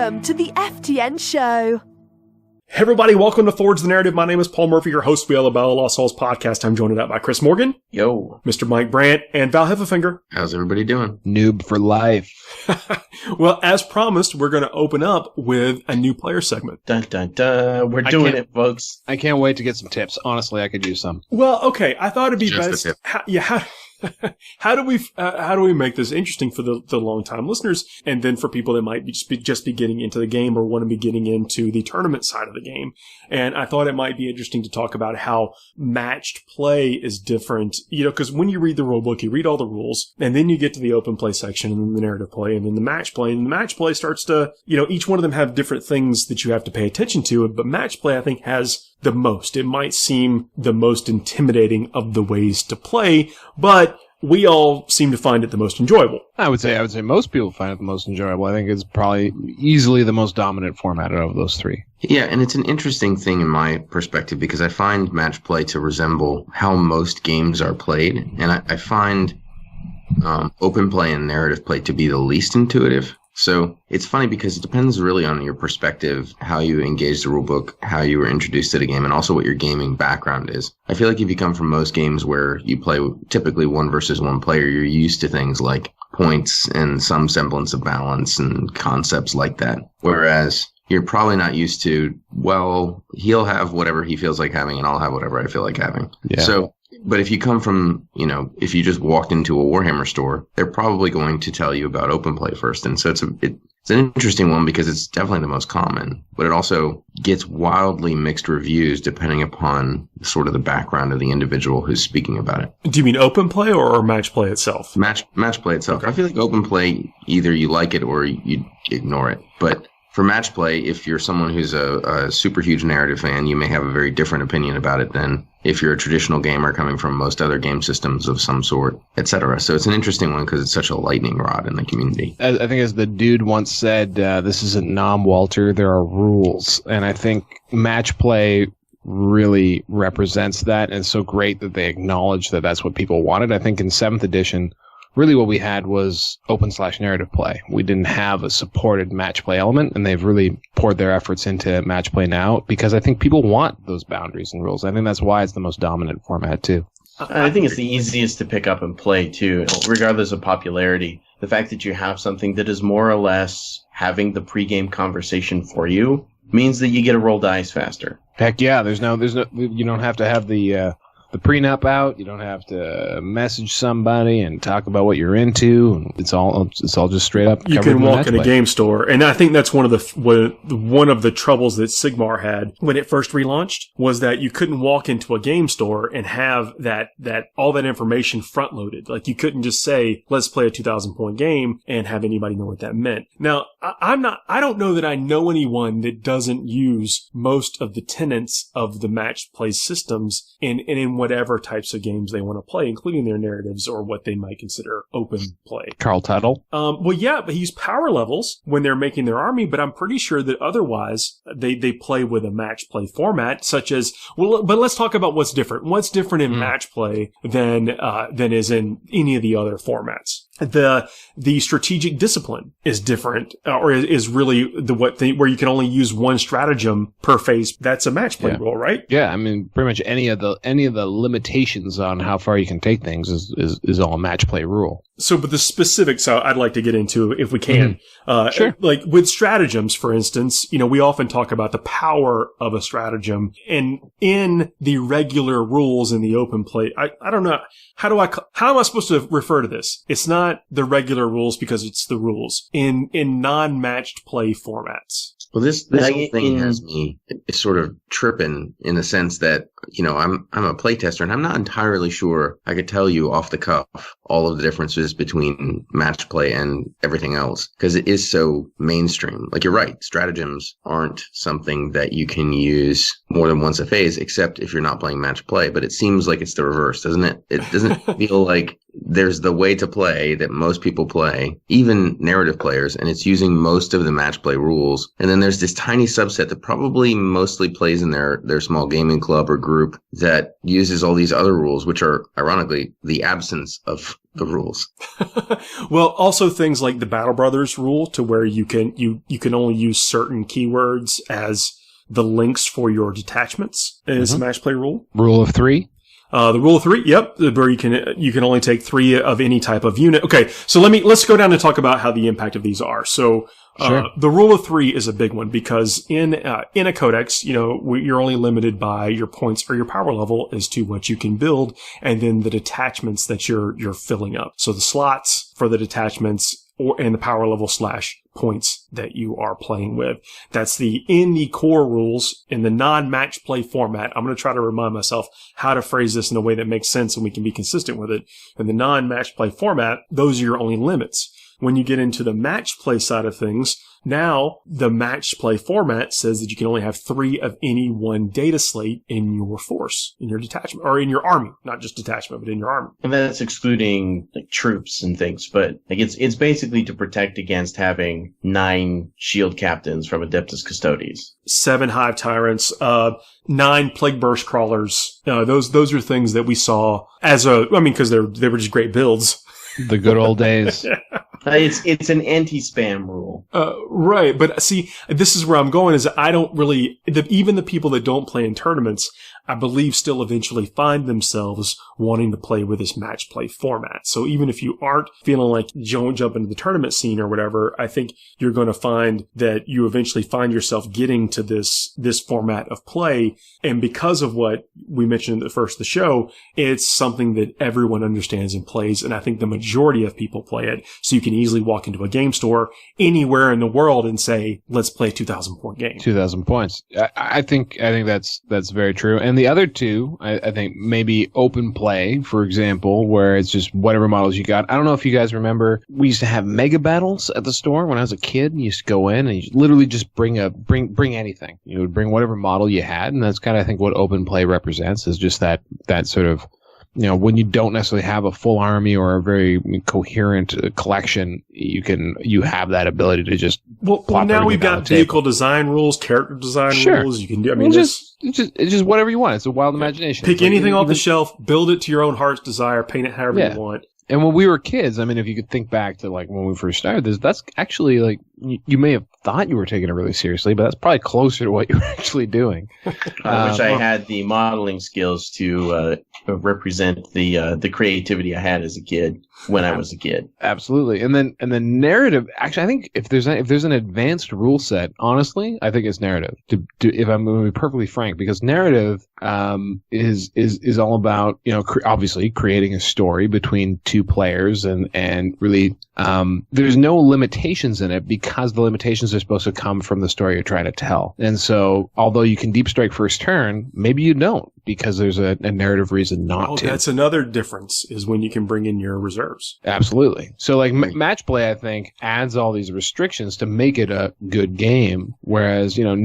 Welcome to the FTN Show. Hey everybody, welcome to Forge the Narrative. My name is Paul Murphy, your host for the Bella Lost Souls podcast. I'm joined out by Chris Morgan. Yo. Mr. Mike Brandt, and Val Heffelfinger. How's everybody doing? Noob for life. Well, as promised, we're going to open up with a new player segment. Dun, dun, dun. We're doing it, folks. I can't wait to get some tips. Honestly, I could use some. Well, okay, I thought it'd be Just best. How do we make this interesting for the long-time listeners, and then for people that might just be getting into the game or want to be getting into the tournament side of the game? And I thought it might be interesting to talk about how matched play is different, because when you read the rulebook, you read all the rules, and then you get to the open play section, and then the narrative play, and then the match play, and the match play starts to, each one of them have different things that you have to pay attention to, but match play, I think, has the most. It might seem the most intimidating of the ways to play, but we all seem to find it the most enjoyable. I would say most people find it the most enjoyable. I think it's probably easily the most dominant format of those three. Yeah, and it's an interesting thing in my perspective because I find match play to resemble how most games are played, and I find open play and narrative play to be the least intuitive. So it's funny because it depends really on your perspective, how you engage the rulebook, how you were introduced to the game, and also what your gaming background is. I feel like if you come from most games where you play typically 1 versus 1 player, you're used to things like points and some semblance of balance and concepts like that. Whereas you're probably not used to, well, he'll have whatever he feels like having and I'll have whatever I feel like having. Yeah. But if you come from, if you just walked into a Warhammer store, they're probably going to tell you about open play first. And so it's an interesting one because it's definitely the most common, but it also gets wildly mixed reviews depending upon sort of the background of the individual who's speaking about it. Do you mean open play or match play itself? Match play itself. I feel like open play, either you like it or you ignore it. But for match play, if you're someone who's a super huge narrative fan, you may have a very different opinion about it than if you're a traditional gamer coming from most other game systems of some sort, etc. So it's an interesting one because it's such a lightning rod in the community. I think as the dude once said, this isn't Nom Walter, there are rules. And I think match play really represents that, and it's so great that they acknowledge that that's what people wanted. I think in 7th edition, really what we had was open/narrative play. We didn't have a supported match play element, and they've really poured their efforts into match play now because I think people want those boundaries and rules. I think that's why it's the most dominant format too. I think it's the easiest to pick up and play too, regardless of popularity. The fact that you have something that is more or less having the pregame conversation for you means that you get to roll dice faster. Heck yeah, there's no, you don't have to have the prenup out. You don't have to message somebody and talk about what you're into. It's all just straight up. You can walk in a game store, and I think that's one of the troubles that Sigmar had when it first relaunched was that you couldn't walk into a game store and have that all that information front loaded. Like you couldn't just say, "Let's play a 2,000 point game" and have anybody know what that meant. Now, I don't know that I know anyone that doesn't use most of the tenets of the match play systems in whatever types of games they want to play, including their narratives or what they might consider open play. Carl Tuttle? Well, yeah, but he used power levels when they're making their army, but I'm pretty sure that otherwise they play with a match play format, such as, but let's talk about what's different. What's different in match play than is in any of the other formats? The strategic discipline is different, or is really where you can only use one stratagem per phase. That's a match play rule, right? Yeah, I mean, pretty much any of the limitations on how far you can take things is all a match play rule. So, but the specifics I'd like to get into if we can. Sure. Like with stratagems, for instance, we often talk about the power of a stratagem, and in the regular rules in the open play, I don't know. How am I supposed to refer to this? It's not the regular rules because it's the rules in non-matched play formats. Well, this whole thing has me sort of tripping in the sense that, I'm a playtester and I'm not entirely sure I could tell you off the cuff all of the differences between match play and everything else because it is so mainstream. Like you're right, stratagems aren't something that you can use more than once a phase, except if you're not playing match play. But it seems like it's the reverse, doesn't it? It doesn't feel like there's the way to play way that most people play, even narrative players, and it's using most of the match play rules. And then there's this tiny subset that probably mostly plays in their small gaming club or group that uses all these other rules, which are ironically the absence of the rules. Well, also things like the Battle Brothers rule, to where you can only use certain keywords as the links for your detachments is a match play rule. Rule of 3. The rule of 3, yep, where you can only take 3 of any type of unit. Okay, so let's go down and talk about how the impact of these are. So, Sure. The rule of 3 is a big one because in a codex, you're only limited by your points or your power level as to what you can build, and then the detachments that you're filling up. So the slots for the detachments and the power level / points that you are playing with. That's in the core rules in the non-match play format. I'm going to try to remind myself how to phrase this in a way that makes sense and we can be consistent with it. In the non-match play format, those are your only limits. When you get into the match play side of things, now the match play format says that you can only have 3 of any one data slate in your force, in your detachment, or in your army. Not just detachment, but in your army. And that's excluding like troops and things, but like it's basically to protect against having 9 shield captains from Adeptus Custodes, 7 hive tyrants, 9 plague burst crawlers. Those are things that we saw because they were just great builds. The good old days. It's an anti-spam rule. Right. But see, this is where I'm going is I don't really, even the people that don't play in tournaments, I believe still eventually find themselves wanting to play with this match play format. So even if you aren't feeling like jump into the tournament scene or whatever, I think you're going to find that you eventually find yourself getting to this format of play. And because of what we mentioned at the first of the show, it's something that everyone understands and plays. And I think the majority of people play it. So you can easily walk into a game store anywhere in the world and say, let's play a 2,000 point game. 2,000 points. I think that's very true. And the other two, I think maybe open play, for example, where it's just whatever models you got. I don't know if you guys remember, we used to have mega battles at the store when I was a kid. You used to go in and you literally just bring anything. You would bring whatever model you had, and that's kind of, I think, what open play represents, is just that sort of, when you don't necessarily have a full army or a very coherent collection, you have that ability to just well now we've got vehicle design rules, character design rules. You can do. I mean, it's just whatever you want. It's a wild imagination. Pick anything off the shelf, build it to your own heart's desire, paint it however you want. And when we were kids, I mean, if you could think back to like when we first started this, that's actually like you may have thought you were taking it really seriously, but that's probably closer to what you were actually doing. I wish I had the modeling skills to represent the creativity I had as a kid when I was a kid. Absolutely. And then narrative. Actually, I think if there's an advanced rule set, honestly, I think it's narrative. If I'm going to be perfectly frank, because narrative is all about obviously creating a story between two players and really there's no limitations in it because the limitations are supposed to come from the story you're trying to tell. And so, although you can deep strike first turn, maybe you don't because there's a narrative reason not to. That's another difference is when you can bring in your reserves. Absolutely. So, like match play, I think adds all these restrictions to make it a good game. Whereas, to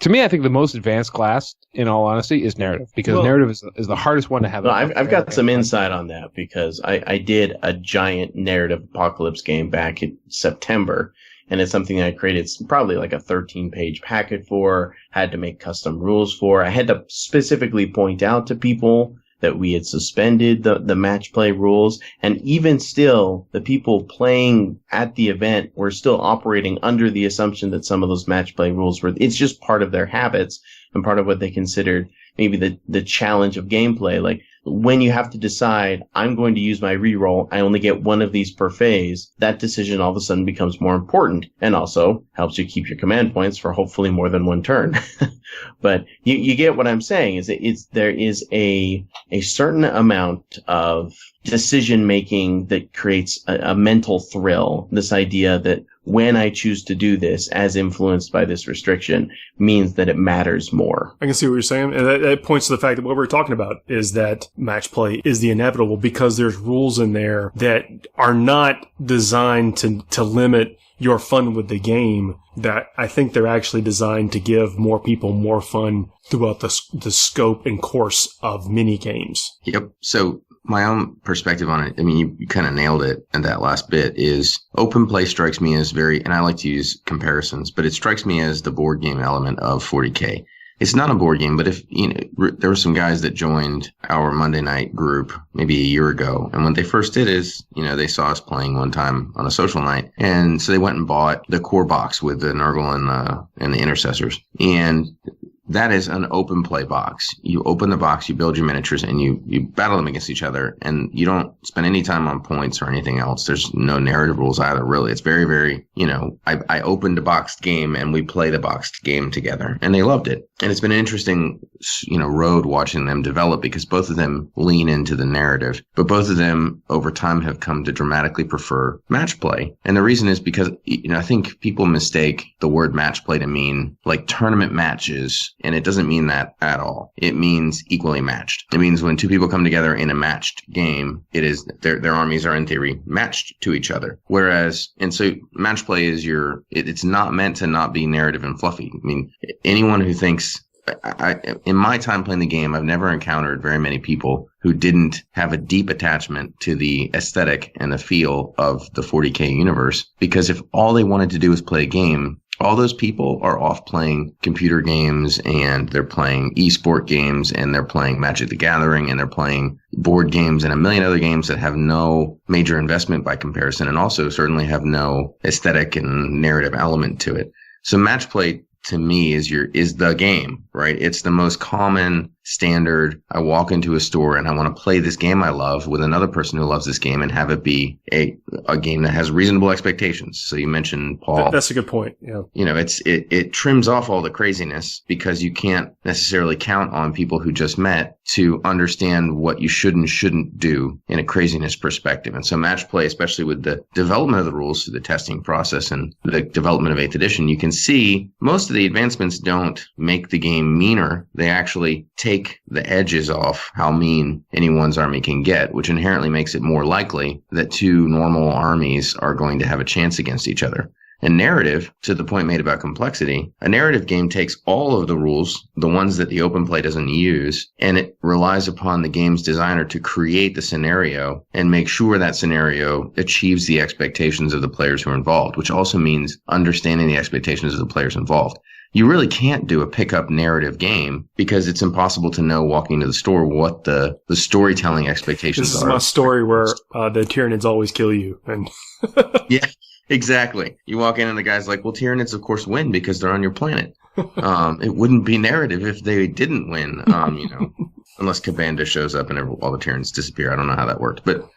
me, I think the most advanced class, in all honesty, is narrative because narrative is the hardest one to have. I've got some insight on that because I did a giant narrative apocalypse game back in September. And it's something that I created probably like a 13-page packet for, had to make custom rules for. I had to specifically point out to people that we had suspended the match play rules. And even still, the people playing at the event were still operating under the assumption that some of those match play rules it's just part of their habits and part of what they considered maybe the challenge of gameplay. Like, when you have to decide, I'm going to use my reroll, I only get one of these per phase, that decision all of a sudden becomes more important and also helps you keep your command points for hopefully more than one turn. But you get what I'm saying is there is a certain amount of decision making that creates a mental thrill. This idea that when I choose to do this as influenced by this restriction means that it matters more. I can see what you're saying. And that points to the fact that what we're talking about is that match play is the inevitable because there's rules in there that are not designed to limit your fun with the game, that I think they're actually designed to give more people more fun throughout the scope and course of mini games. Yep. So my own perspective on it, I mean, you kind of nailed it in that last bit, is open play strikes me as and I like to use comparisons, but it strikes me as the board game element of 40K. It's not a board game, but if, there were some guys that joined our Monday night group maybe a year ago. And what they first did is, they saw us playing one time on a social night. And so they went and bought the core box with the Nurgle and the intercessors. And that is an open play box. You open the box, you build your miniatures, and you battle them against each other. And you don't spend any time on points or anything else. There's no narrative rules either, really. It's very, very, I opened a boxed game and we play the boxed game together. And they loved it. And it's been an interesting, road watching them develop because both of them lean into the narrative. But both of them over time have come to dramatically prefer match play. And the reason is because, I think people mistake the word match play to mean like tournament matches. And it doesn't mean that at all. It means equally matched. It means when two people come together in a matched game, it is their armies are in theory matched to each other. And so match play is it's not meant to not be narrative and fluffy. I mean, anyone who thinks, in my time playing the game, I've never encountered very many people who didn't have a deep attachment to the aesthetic and the feel of the 40K universe. Because if all they wanted to do was play a game, all those people are off playing computer games and they're playing esport games and they're playing Magic the Gathering and they're playing board games and a million other games that have no major investment by comparison and also certainly have no aesthetic and narrative element to it. So match play to me is the game, right? It's the most common standard. I walk into a store and I want to play this game I love with another person who loves this game and have it be a game that has reasonable expectations. So you mentioned, Paul. That's a good point. Yeah. It trims off all the craziness because you can't necessarily count on people who just met to understand what you should and shouldn't do in a craziness perspective. And so match play, especially with the development of the rules through the testing process and the development of 8th edition, you can see most of the advancements don't make the game meaner. They actually take the edges off how mean anyone's army can get, which inherently makes it more likely that two normal armies are going to have a chance against each other. And narrative, to the point made about complexity, a narrative game takes all of the rules, the ones that the open play doesn't use, and it relies upon the game's designer to create the scenario and make sure that scenario achieves the expectations of the players who are involved, which also means understanding the expectations of the players involved. You really can't do a pickup narrative game because it's impossible to know walking into the store what the storytelling expectations are. This is my story where the Tyranids always kill you. And yeah, exactly. You walk in and the guy's like, well, Tyranids, of course, win because they're on your planet. It wouldn't be narrative if they didn't win, unless Kabanda shows up and all the Tyranids disappear. I don't know how that worked. But,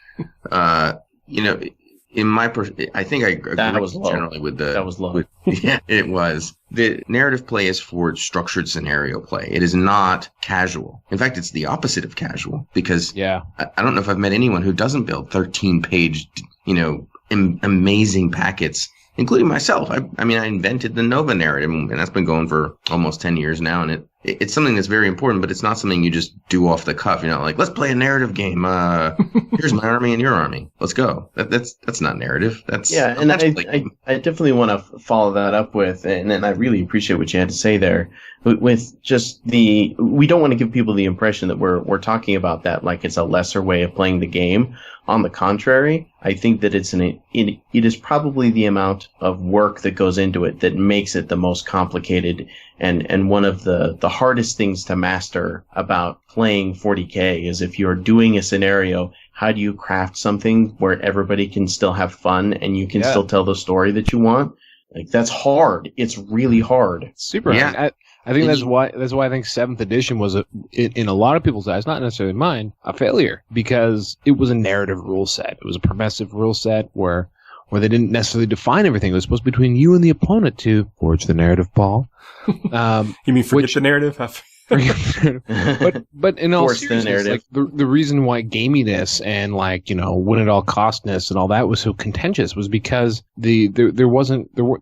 I think I agree generally with the. That was low. Yeah, it was. The narrative play is for structured scenario play. It is not casual. In fact, it's the opposite of casual because I don't know if I've met anyone who doesn't build 13-page, amazing packets, including myself. I invented the Nova narrative, and that's been going for almost 10 years now, and it's something that's very important, but it's not something you just do off the cuff. You're not like, let's play a narrative game. Here's my army and your army. Let's go. That's not narrative. And I definitely want to follow that up with, and I really appreciate what you had to say there, with just we don't want to give people the impression that we're talking about that like it's a lesser way of playing the game. On the contrary, I think that it is probably the amount of work that goes into it that makes it the most complicated and one of the hardest things to master about playing 40K is if you're doing a scenario, how do you craft something where everybody can still have fun and you can still tell the story that you want? Like, that's hard. It's really hard. Super. Yeah. I think that's why I think 7th edition was in a lot of people's eyes, not necessarily mine, a failure because it was a narrative rule set. It was a permissive rule set where they didn't necessarily define everything. It was supposed to be between you and the opponent to forge the narrative, Paul. You mean forget the narrative? but in all seriousness, like the reason why gaminess and win at all costness and all that was so contentious was because the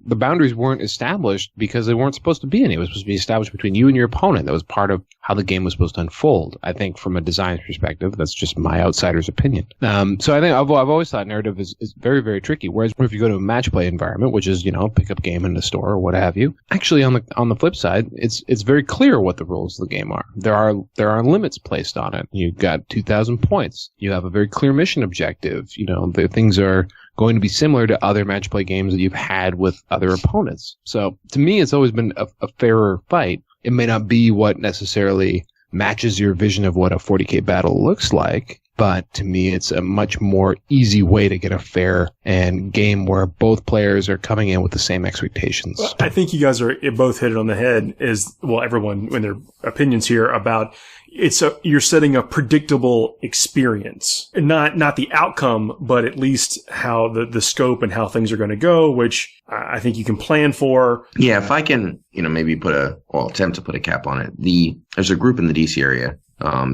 boundaries weren't established because they weren't supposed to be any. It was supposed to be established between you and your opponent. That was part of how the game was supposed to unfold. I think from a design perspective, that's just my outsider's opinion. So I think I've always thought narrative is very, very tricky. Whereas if you go to a match play environment, which is pick up game in the store or what have you, actually on the flip side, it's very clear what the rules rules of the game are. There are limits placed on it. You've got 2,000 points. You have a very clear mission objective. The things are going to be similar to other match play games that you've had with other opponents. So to me, it's always been a fairer fight. It may not be what necessarily matches your vision of what a 40k battle looks like, but to me, it's a much more easy way to get a fair and game where both players are coming in with the same expectations. Well, I think you guys both hit it on the head. Everyone in their opinions here about you're setting a predictable experience, not the outcome, but at least how the scope and how things are going to go, which I think you can plan for. Yeah, if I can, maybe attempt to put a cap on it. There's a group in the DC area.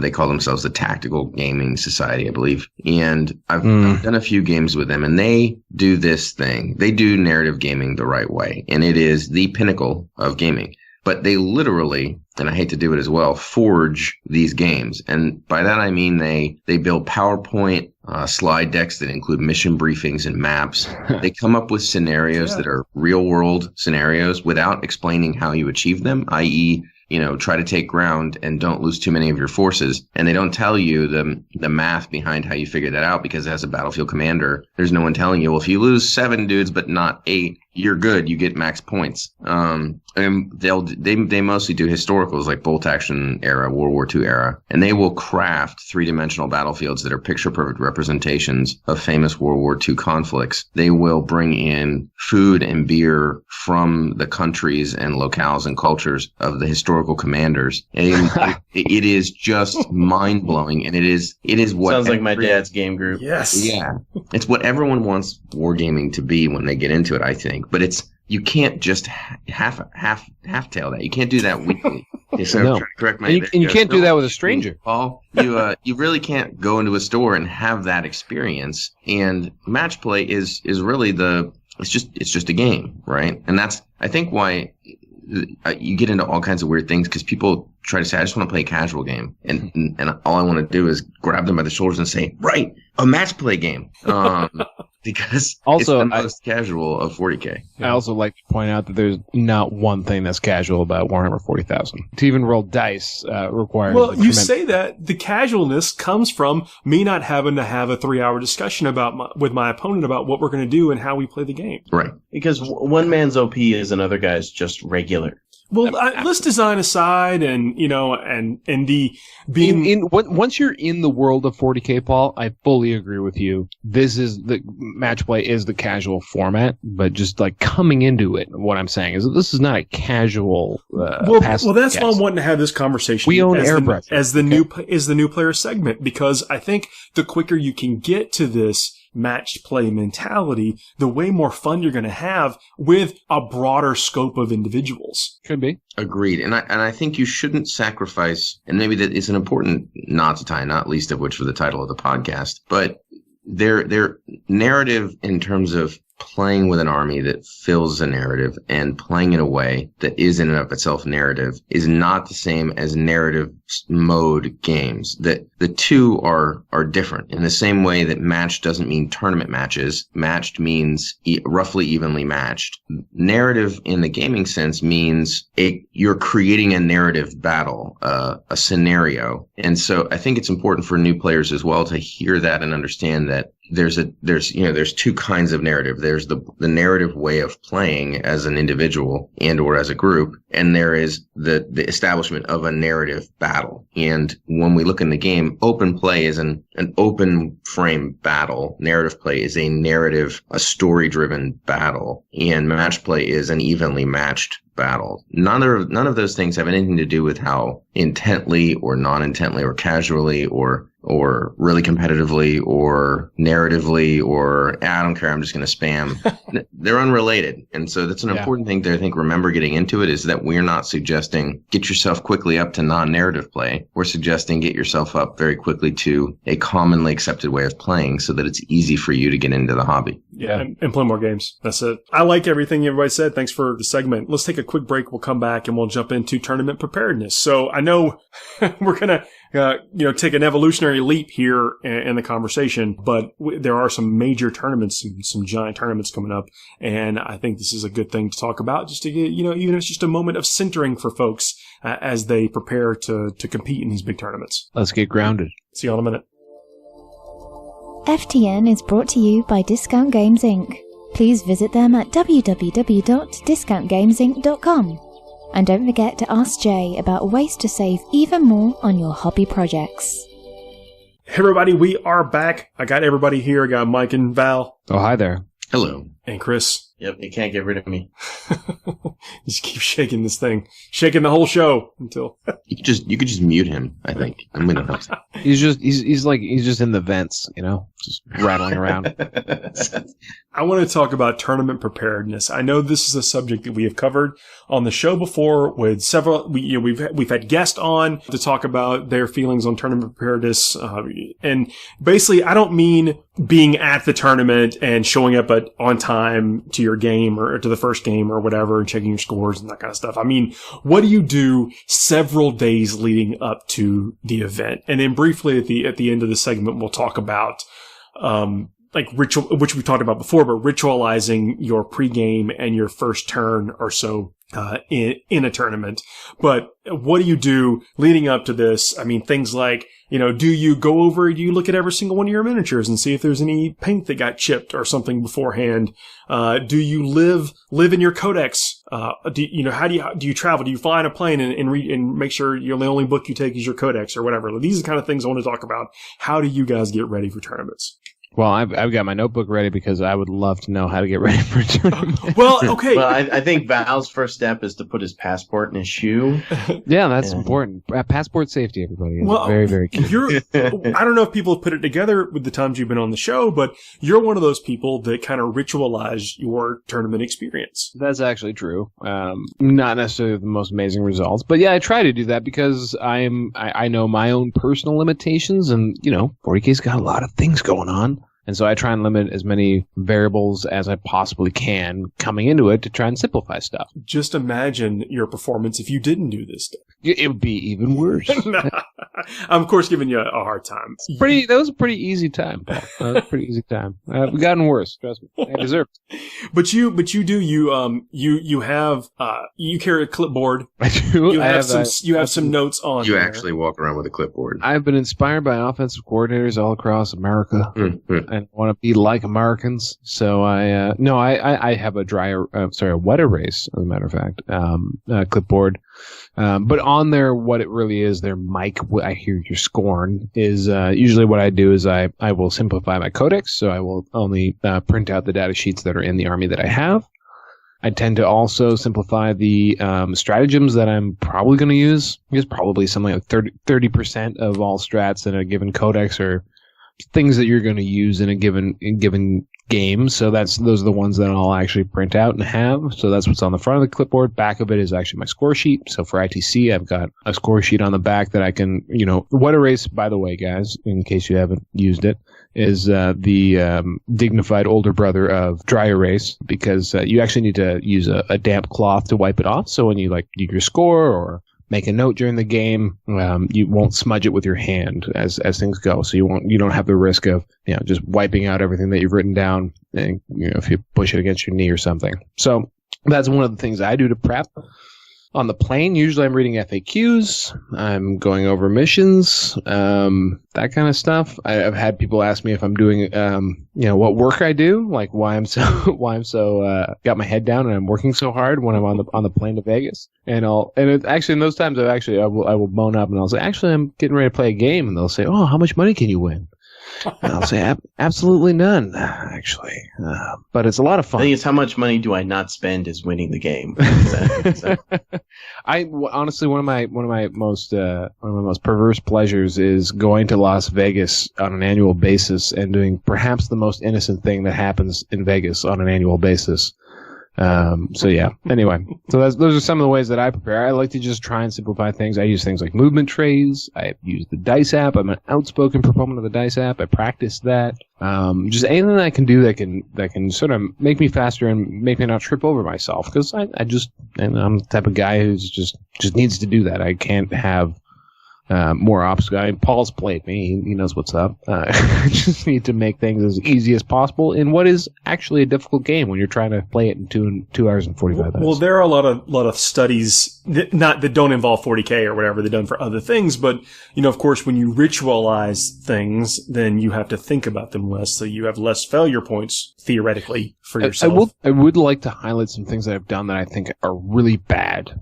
They call themselves the Tactical Gaming Society, I believe. And I've done a few games with them, and they do this thing. They do narrative gaming the right way, and it is the pinnacle of gaming. But they literally, and I hate to do it as well, forge these games. And by that I mean they build PowerPoint slide decks that include mission briefings and maps. They come up with scenarios that are real-world scenarios without explaining how you achieve them, i.e., try to take ground and don't lose too many of your forces. And they don't tell you the math behind how you figure that out, because as a battlefield commander, there's no one telling you, well, if you lose 7 dudes but not 8, you're good. You get max points. And they mostly do historicals like bolt action era, World War II era, and they will craft 3-dimensional battlefields that are picture perfect representations of famous World War II conflicts. They will bring in food and beer from the countries and locales and cultures of the historical commanders. And it is just mind blowing, and it is what sounds like my dad's game group. Yes, yeah, it's what everyone wants wargaming to be when they get into it, I think. But you can't just half tail that. You can't do that weekly. So No. correct my And you can't do that with a stranger. Paul, you really can't go into a store and have that experience. And match play is really it's just a game, right? And that's, I think, why you get into all kinds of weird things, because people try to say, I just want to play a casual game. And all I want to do is grab them by the shoulders and say, right, a match play game. Because Also, it's the most casual of 40k. I also like to point out that there's not one thing that's casual about Warhammer 40,000. To even roll dice requires... Well, you say that the casualness comes from me not having to have a 3-hour discussion with my opponent about what we're going to do and how we play the game. Right. Because one man's OP is another guy's just regular. Well, let's design aside, and the being once you're in the world of 40k, Paul, I fully agree with you. This is the match play is the casual format, but just like coming into it, what I'm saying is that this is not a casual. Well, that's why I'm wanting to have this conversation. We own Airbrush as the new player segment, because I think the quicker you can get to this match play mentality, the way more fun you're going to have with a broader scope of individuals. Could be. Agreed. And I think you shouldn't sacrifice, and maybe that is an important knot to tie, not least of which for the title of the podcast, but their narrative in terms of playing with an army that fills a narrative and playing in a way that is in and of itself narrative is not the same as narrative mode games. That the two are different in the same way that match doesn't mean tournament matches. Matched means roughly evenly matched. Narrative in the gaming sense means you're creating a narrative battle, a scenario. And so I think it's important for new players as well to hear that and understand that there's two kinds of narrative. There's the narrative way of playing as an individual and or as a group, and there is the establishment of a narrative battle. And when we look in the game, open play is an open frame battle. Narrative play is a story-driven battle, and match play is an evenly matched battle. None of those things have anything to do with how intently or non-intently or casually or really competitively or narratively or I don't care, I'm just going to spam. They're unrelated. And so that's an important thing to, I think, remember getting into it, is that we're not suggesting get yourself quickly up to non-narrative play. We're suggesting get yourself up very quickly to a commonly accepted way of playing so that it's easy for you to get into the hobby. Yeah. And play more games. That's it. I like everything everybody said. Thanks for the segment. Let's take a quick break. We'll come back and we'll jump into tournament preparedness. So I know we're going to, take an evolutionary leap here in the conversation, but there are some major tournaments, some giant tournaments coming up. And I think this is a good thing to talk about just to get, even if it's just a moment of centering for folks as they prepare to compete in these big tournaments. Let's get grounded. See you all in a minute. FTN is brought to you by Discount Games Inc. Please visit them at www.discountgamesinc.com. And don't forget to ask Jay about ways to save even more on your hobby projects. Hey everybody, we are back. I got everybody here. I got Mike and Val. Oh, hi there. Hello. And Chris. Yep, you can't get rid of me. Just keep shaking this thing. Shaking the whole show until... You could just mute him, I think. I'm going to help. He's just in the vents, just rattling around. I want to talk about tournament preparedness. I know this is a subject that we have covered on the show before with several. We've had guests on to talk about their feelings on tournament preparedness, and basically, I don't mean being at the tournament and showing up on time to your game or to the first game or whatever and checking your scores and that kind of stuff. I mean, what do you do several days leading up to the event? And then briefly at the end of the segment, we'll talk about like ritual, which we talked about before, but ritualizing your pregame and your first turn or so in a tournament. But what do you do leading up to this? I mean, things like, do you look at every single one of your miniatures and see if there's any paint that got chipped or something beforehand? Do you live in your codex? How do you travel? Do you fly in a plane and read and make sure the only book you take is your codex or whatever? These are the kind of things I want to talk about. How do you guys get ready for tournaments? Well, I've got my notebook ready because I would love to know how to get ready for a tournament. Well, okay. Well, I think Val's first step is to put his passport in his shoe. Yeah, that's important. Passport safety, everybody. Is very, very key. I don't know if people have put it together with the times you've been on the show, but you're one of those people that kind of ritualize your tournament experience. That's actually true. Not necessarily the most amazing results, but yeah, I try to do that because I know my own personal limitations, and 40K's got a lot of things going on. And so I try and limit as many variables as I possibly can coming into it to try and simplify stuff. Just imagine your performance if you didn't do this stuff. It would be even worse. I'm, of course, giving you a hard time. That was a pretty easy time, Paul. That was a pretty easy time. We've gotten worse. Trust me. I deserve it. But you carry a clipboard. I do. You have some notes on. You actually walk around with a clipboard. I've been inspired by offensive coordinators all across America. And want to be like Americans. So I have a wet erase, as a matter of fact, clipboard. But on there, what it really is, their Mike, I hear your scorn, is usually what I do is I will simplify my codex. So I will only print out the data sheets that are in the army that I have. I tend to also simplify the stratagems that I'm probably going to use. Because probably something like 30% of all strats in a given codex are things that you're going to use in a given game. So those are the ones that I'll actually print out and have. So that's what's on the front of the clipboard. Back of it is actually my score sheet. So for ITC, I've got a score sheet on the back that I can, wet erase, by the way, guys, in case you haven't used it, is the dignified older brother of dry erase, because you actually need to use a damp cloth to wipe it off. So when you do your score or make a note during the game, you won't smudge it with your hand as things go. So you don't have the risk of just wiping out everything that you've written down, and if you push it against your knee or something. So that's one of the things I do to prep. On the plane, usually I'm reading FAQs, I'm going over missions, that kind of stuff. I've had people ask me if I'm doing, what work I do, like why I'm so got my head down and I'm working so hard when I'm on the plane to Vegas. And actually in those times I will bone up and I'll say, actually I'm getting ready to play a game, and they'll say, oh, how much money can you win? And I'll say, absolutely none, actually. But it's a lot of fun. I think it's how much money do I not spend is winning the game. So. Honestly, one of my most perverse pleasures is going to Las Vegas on an annual basis and doing perhaps the most innocent thing that happens in Vegas on an annual basis. So yeah. Anyway, so those are some of the ways that I prepare. I like to just try and simplify things. I use things like movement trays. I use the dice app. I'm an outspoken proponent of the dice app. I practice that. Just anything that I can do that can sort of make me faster and make me not trip over myself. Because I'm the type of guy who's just needs to do that. I can't have more obstacles. I mean, Paul's played me. He knows what's up. I just need to make things as easy as possible in what is actually a difficult game when you're trying to play it in 2 hours and 45 minutes. Well, there are a lot of studies that don't involve 40k or whatever. They're done for other things, but of course, when you ritualize things, then you have to think about them less, so you have less failure points theoretically for yourself. I would like to highlight some things that I've done that I think are really bad.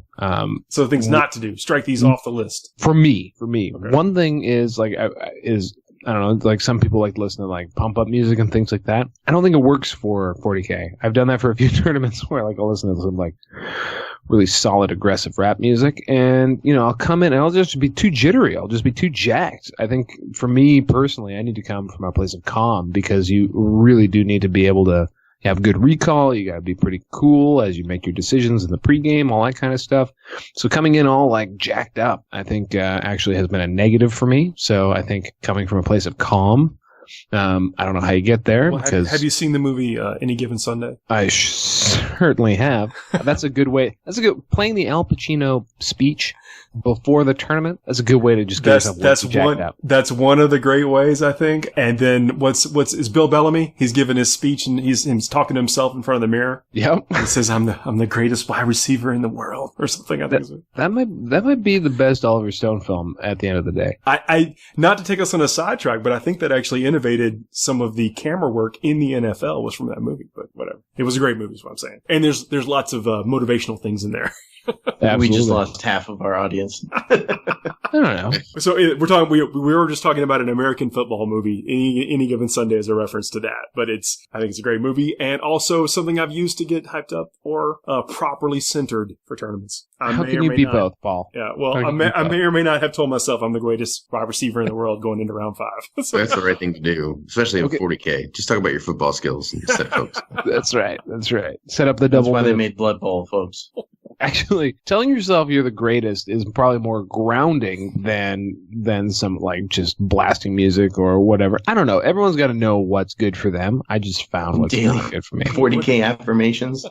So things not to do. Strike these off the list. For me, Okay. one thing is I don't know, like some people like to listen to like pump up music and things like that. I don't think it works for 40k. I've done that for a few tournaments where like I'll listen to some like really solid aggressive rap music, and I'll come in and I'll just be too jittery. I'll just be too jacked. I think for me personally, I need to come from a place of calm, because you really do need to be able to have good recall. You got to be pretty cool as you make your decisions in the pregame, all that kind of stuff. So coming in all like jacked up, I think actually has been a negative for me. So I think coming from a place of calm, I don't know how you get there. Well, have you seen the movie Any Given Sunday? I certainly have. That's a good way. Playing the Al Pacino speech before the tournament. That's a good way to just get yourself jacked up. That's one of the great ways, I think. And then is Bill Bellamy? He's giving his speech and he's talking to himself in front of the mirror. Yep. He says, "I'm the greatest wide receiver in the world," or something. I think that might be the best Oliver Stone film at the end of the day. I not to take us on a sidetrack, but I think that actually innovated some of the camera work in the NFL was from that movie. But whatever, it was a great movie, is what I'm saying. And there's lots of motivational things in there. We just lost half of our audience. I don't know. So we're talking. We were just talking about an American football movie. Any Given Sunday is a reference to that, but I think it's a great movie, and also something I've used to get hyped up or properly centered for tournaments. How can you be both, Paul? Yeah, well, I may or may not have told myself I'm the greatest wide receiver in the world going into round 5. So that's the right thing to do, especially in 40k. Just talk about your football skills instead, folks. That's right. Set up the double. That's why they made Blood Bowl, folks. Actually, telling yourself you're the greatest is probably more grounding than some like just blasting music or whatever. I don't know. Everyone's got to know what's good for them. I just found what's really good for me. 40k affirmations.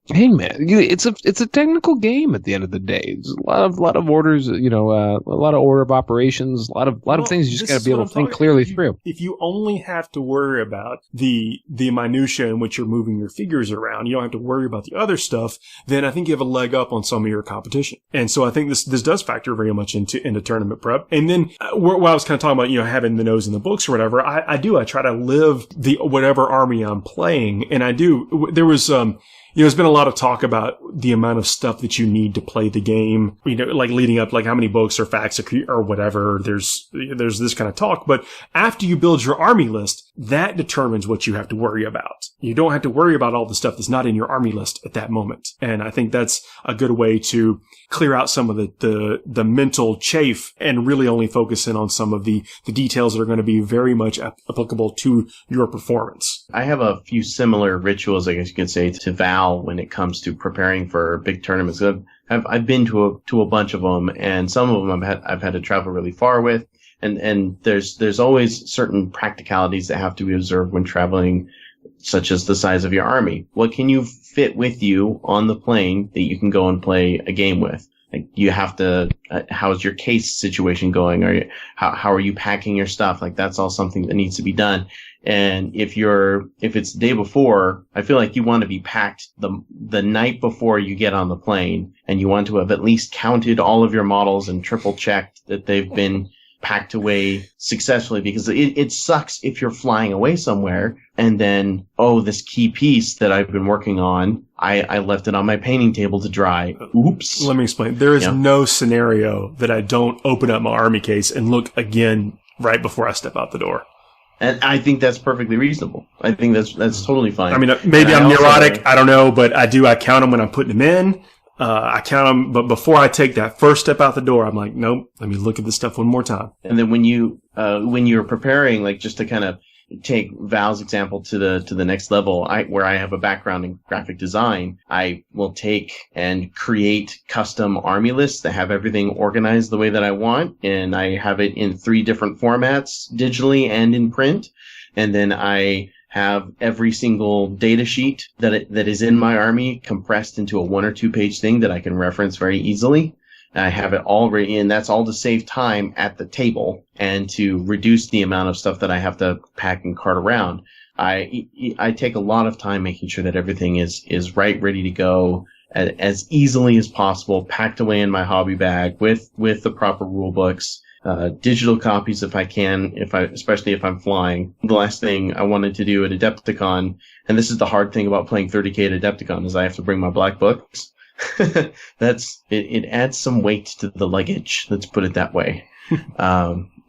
Hey man, it's a technical game at the end of the day. It's a lot of orders, a lot of order of operations, a lot of things you just got to be able to think clearly through. If you only have to worry about the minutia in which you're moving your figures around, you don't have to worry about the other stuff, then I think you have a leg up on some of your competition. And so I think this does factor very much into tournament prep. And then what I was kind of talking about, having the nose in the books or whatever, I try to live the whatever army I'm playing. And I do. There was there's been a lot of talk about the amount of stuff that you need to play the game, like leading up, like how many books or facts or whatever. There's this kind of talk. But after you build your army list, that determines what you have to worry about. You don't have to worry about all the stuff that's not in your army list at that moment. And I think that's a good way to clear out some of the mental chafe and really only focus in on some of the details that are going to be very much applicable to your performance. I have a few similar rituals, I guess you could say, to Val when it comes to preparing for big tournaments. I've been to a bunch of them, and some of them I've had to travel really far with, and there's always certain practicalities that have to be observed when traveling, such as the size of your army. What can you fit with you on the plane that you can go and play a game with? Like you have to, how's your case situation going? How are you packing your stuff? Like that's all something that needs to be done. And if it's the day before, I feel like you want to be packed the night before you get on the plane, and you want to have at least counted all of your models and triple checked that they've been packed away successfully, because it sucks if you're flying away somewhere and then, this key piece that I've been working on, I left it on my painting table to dry. Oops. Let me explain. There is no scenario that I don't open up my army case and look again right before I step out the door. And I think that's perfectly reasonable. I think that's totally fine. I mean, maybe I'm neurotic. I don't know, but I count them when I'm putting them in. I count them, but before I take that first step out the door, I'm like, nope, let me look at this stuff one more time. And then when you're preparing, like just to kind of take Val's example to the next level, where I have a background in graphic design, I will take and create custom army lists that have everything organized the way that I want, and I have it in 3 different formats, digitally and in print, and then I have every single data sheet that is in my army compressed into a 1 or 2 page thing that I can reference very easily. I have it all ready, and that's all to save time at the table and to reduce the amount of stuff that I have to pack and cart around. I take a lot of time making sure that everything is ready to go as easily as possible, packed away in my hobby bag with the proper rule books, digital copies if I can, especially if I'm flying. The last thing I wanted to do at Adepticon, and this is the hard thing about playing 30k at Adepticon, is I have to bring my black books. It adds some weight to the luggage. Let's put it that way.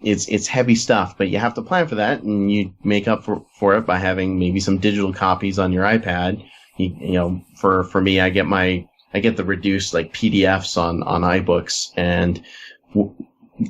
It's heavy stuff, but you have to plan for that, and you make up for it by having maybe some digital copies on your iPad. You know, for me, I get the reduced like PDFs on iBooks, and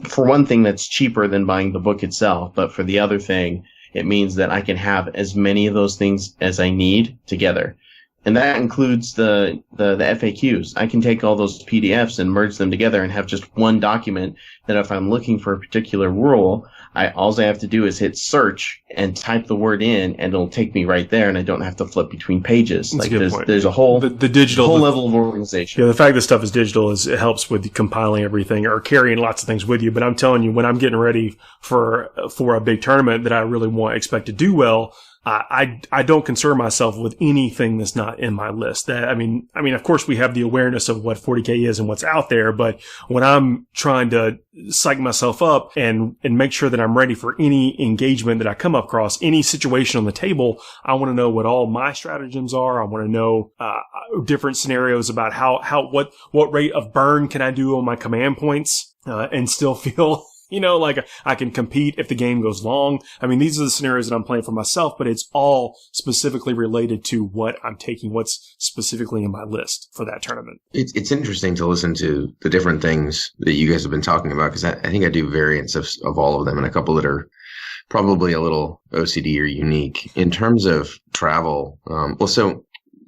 for one thing, that's cheaper than buying the book itself. But for the other thing, it means that I can have as many of those things as I need together. And that includes the FAQs. I can take all those PDFs and merge them together and have just one document that if I'm looking for a particular rule, all I have to do is hit search and type the word in, and it'll take me right there, and I don't have to flip between pages. That's a good point. There's a whole level of organization. Yeah, the fact that stuff is digital it helps with compiling everything or carrying lots of things with you. But I'm telling you, when I'm getting ready for a big tournament that I really expect to do well, I don't concern myself with anything that's not in my list. I mean, of course we have the awareness of what 40k is and what's out there, but when I'm trying to psych myself up and make sure that I'm ready for any engagement that I come across, any situation on the table, I want to know what all my stratagems are. I want to know different scenarios about what rate of burn can I do on my command points and still feel like I can compete if the game goes long. I mean, these are the scenarios that I'm playing for myself, but it's all specifically related to what I'm taking, what's specifically in my list for that tournament. It's interesting to listen to the different things that you guys have been talking about, because I think I do variants of all of them, and a couple that are probably a little OCD or unique. In terms of travel,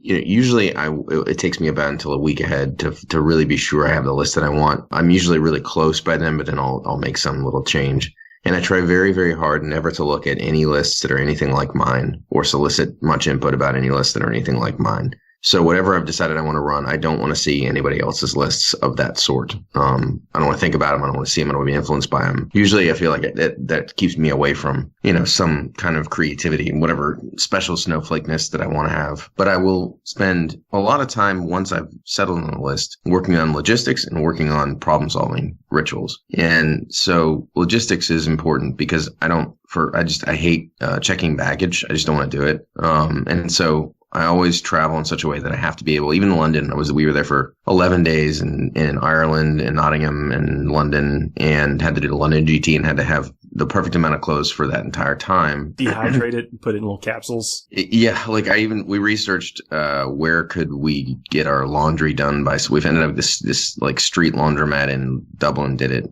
usually it takes me about until a week ahead to really be sure I have the list that I want. I'm usually really close by then, but then I'll make some little change. And I try very, very hard never to look at any lists that are anything like mine or solicit much input about any lists that are anything like mine. So whatever I've decided I want to run, I don't want to see anybody else's lists of that sort. I don't want to think about them. I don't want to see them. I don't want to be influenced by them. Usually I feel like that keeps me away from, some kind of creativity and whatever special snowflakeness that I want to have. But I will spend a lot of time once I've settled on a list working on logistics and working on problem solving rituals. And so logistics is important because I hate checking baggage. I just don't want to do it. And so I always travel in such a way that I have to be able, even in London, we were there for 11 days in Ireland and Nottingham and London, and had to do the London GT and had to have the perfect amount of clothes for that entire time. Dehydrate it and put it in little capsules. Yeah. We researched, where could we get our laundry done by, so we've ended up this like street laundromat in Dublin did it,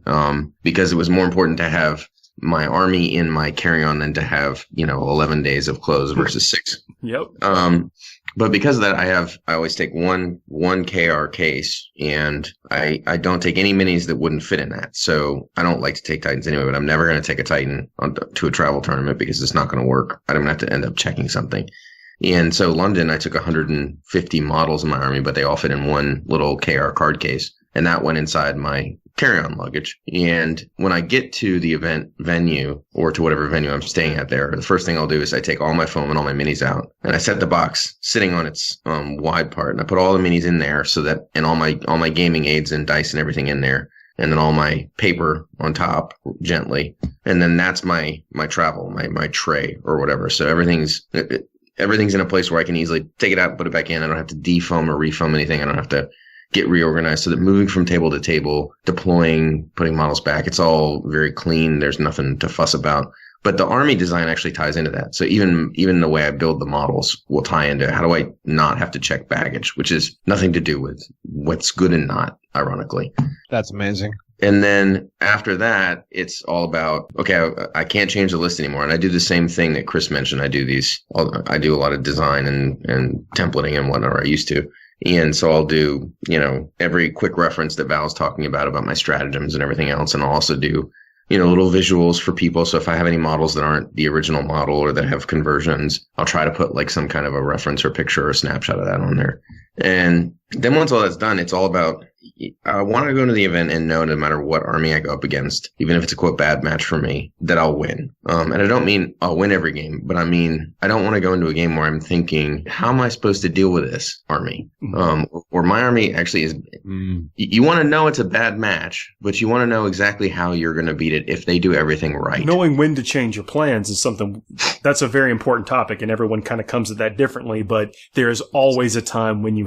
because it was more important to have my army in my carry-on than to have, 11 days of clothes versus 6. Yep. But because of that, I always take one KR case, and I don't take any minis that wouldn't fit in that. So I don't like to take Titans anyway, but I'm never going to take a Titan to a travel tournament because it's not going to work. I'm going to have to end up checking something. And so London, I took 150 models in my army, but they all fit in one little KR card case. And that went inside my carry-on luggage. And when I get to the event venue, or to whatever venue I'm staying at there, the first thing I'll do is I take all my foam and all my minis out, and I set the box sitting on its wide part, and I put all the minis in there and all my gaming aids and dice and everything in there, and then all my paper on top gently. And then that's my travel, my tray or whatever. So everything's in a place where I can easily take it out and put it back in. I don't have to defoam or refoam anything. I don't have to get reorganized, so that moving from table to table, deploying, putting models back, it's all very clean. There's nothing to fuss about. But the army design actually ties into that. So even the way I build the models will tie into how do I not have to check baggage, which is nothing to do with what's good and not, ironically. That's amazing. And then after that, it's all about, okay, I can't change the list anymore. And I do the same thing that Chris mentioned. I do a lot of design and templating and whatnot, or I used to. And so I'll do, every quick reference that Val's talking about my stratagems and everything else. And I'll also do, little visuals for people. So if I have any models that aren't the original model or that have conversions, I'll try to put like some kind of a reference or picture or snapshot of that on there. And then once all that's done, it's all about, I want to go to the event and know no matter what army I go up against, even if it's a quote bad match for me, that I'll win. And I don't mean I'll win every game, but I mean, I don't want to go into a game where I'm thinking, how am I supposed to deal with this army? Or my army actually is, you want to know it's a bad match, but you want to know exactly how you're going to beat it if they do everything right. Knowing when to change your plans is something that's a very important topic, and everyone kind of comes at that differently, but there is always a time when you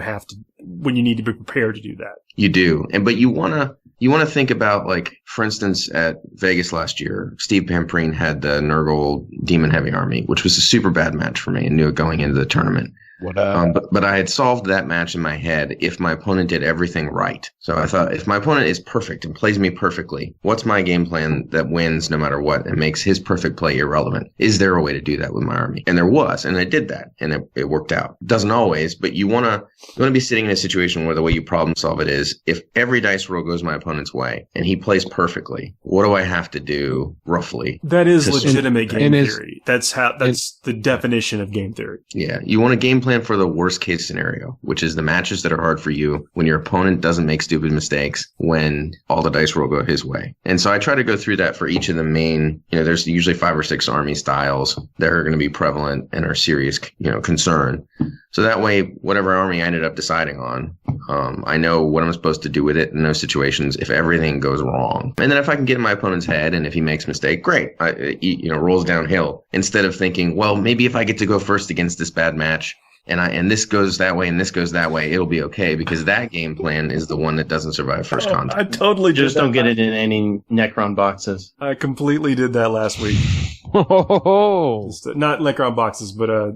need to be prepared to do that. You do. But you want to think about, like, for instance, at Vegas last year, Steve Pamprine had the Nurgle Demon Heavy Army, which was a super bad match for me and knew it going into the tournament. But I had solved that match in my head if my opponent did everything right. So I thought, if my opponent is perfect and plays me perfectly, what's my game plan that wins no matter what and makes his perfect play irrelevant? Is there a way to do that with my army? And there was, and I did that, and it worked out. Doesn't always, but you want to be sitting in a situation where the way you problem solve it is, if every dice roll goes my opponent's way and he plays perfectly, what do I have to do roughly? That is legitimate game theory. That's the definition of game theory. Yeah, you want a game plan for the worst case scenario, which is the matches that are hard for you when your opponent doesn't make stupid mistakes, when all the dice roll go his way. And so I try to go through that for each of the main, there's usually 5 or 6 army styles that are going to be prevalent and are serious, concern. So that way, whatever army I ended up deciding on, I know what I'm supposed to do with it in those situations if everything goes wrong. And then if I can get in my opponent's head and if he makes a mistake, great. Rolls downhill. Instead of thinking, well, maybe if I get to go first against this bad match, and this goes that way and this goes that way, it'll be okay, because that game plan is the one that doesn't survive first contact. I totally just don't get it in any Necron boxes. I completely did that last week. Not Necron boxes, but I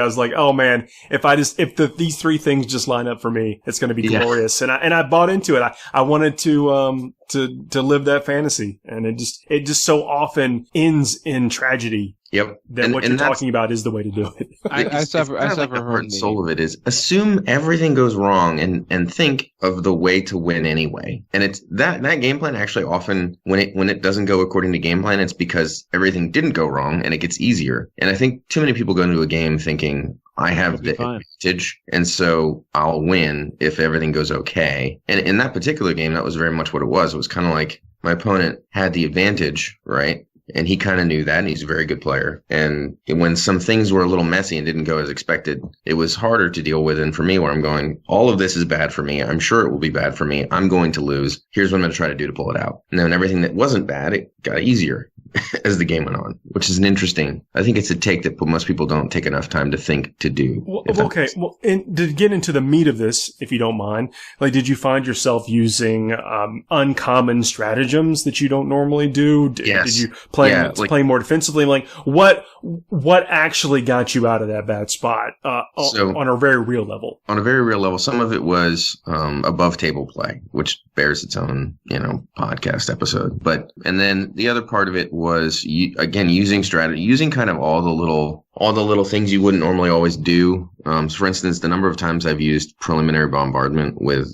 was like, oh man, if these 3 things just line up for me, it's going to be glorious. And I bought into it. I wanted to live that fantasy, and it just so often ends in tragedy. Yep. That what you're talking about is the way to do it. I suffer the heart and soul of it is assume everything goes wrong and think of the way to win anyway. And it's that game plan actually often when it doesn't go according to game plan, it's because everything didn't go wrong and it gets easier. And I think too many people go into a game thinking, I have the advantage, and so I'll win if everything goes okay. And in that particular game, that was very much what it was. It was kind of like my opponent had the advantage, right? And he kind of knew that, and he's a very good player. And when some things were a little messy and didn't go as expected, it was harder to deal with. And for me, where I'm going, all of this is bad for me. I'm sure it will be bad for me. I'm going to lose. Here's what I'm going to try to do to pull it out. And then everything that wasn't bad, it got easier as the game went on, which is I think it's a take that most people don't take enough time to think to do. Well, okay. Well, and to get into the meat of this, if you don't mind, like, did you find yourself using uncommon stratagems that you don't normally do? Yes. Did you play more defensively? Like, what actually got you out of that bad spot on a very real level? On a very real level, some of it was above table play, which bears its own podcast episode. And then the other part of it was using strategy, using kind of all the little things you wouldn't normally always do. So for instance, the number of times I've used preliminary bombardment with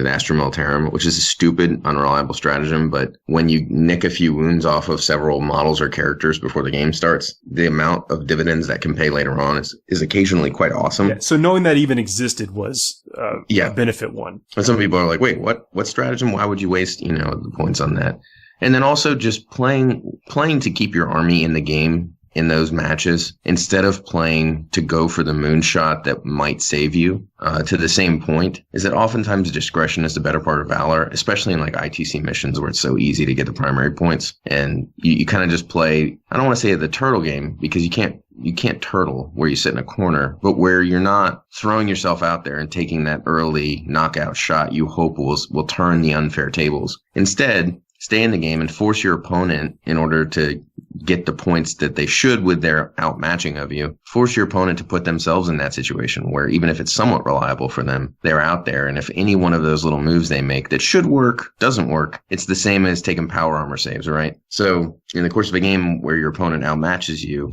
Astra Militarum, which is a stupid, unreliable stratagem, but when you nick a few wounds off of several models or characters before the game starts, the amount of dividends that can pay later on is occasionally quite awesome. Yeah, so knowing that even existed was a benefit one. And some people are like, wait, what stratagem? Why would you waste the points on that? And then also just playing to keep your army in the game in those matches instead of playing to go for the moonshot that might save you. To the same point is that oftentimes discretion is the better part of valor, especially in like ITC missions where it's so easy to get the primary points. And you kind of just play, I don't want to say the turtle game because you can't turtle where you sit in a corner, but where you're not throwing yourself out there and taking that early knockout shot you hope will turn the unfair tables. Instead, stay in the game and force your opponent in order to get the points that they should with their outmatching of you, force your opponent to put themselves in that situation where even if it's somewhat reliable for them, they're out there. And if any one of those little moves they make that should work doesn't work, it's the same as taking power armor saves, right? So in the course of a game where your opponent outmatches you,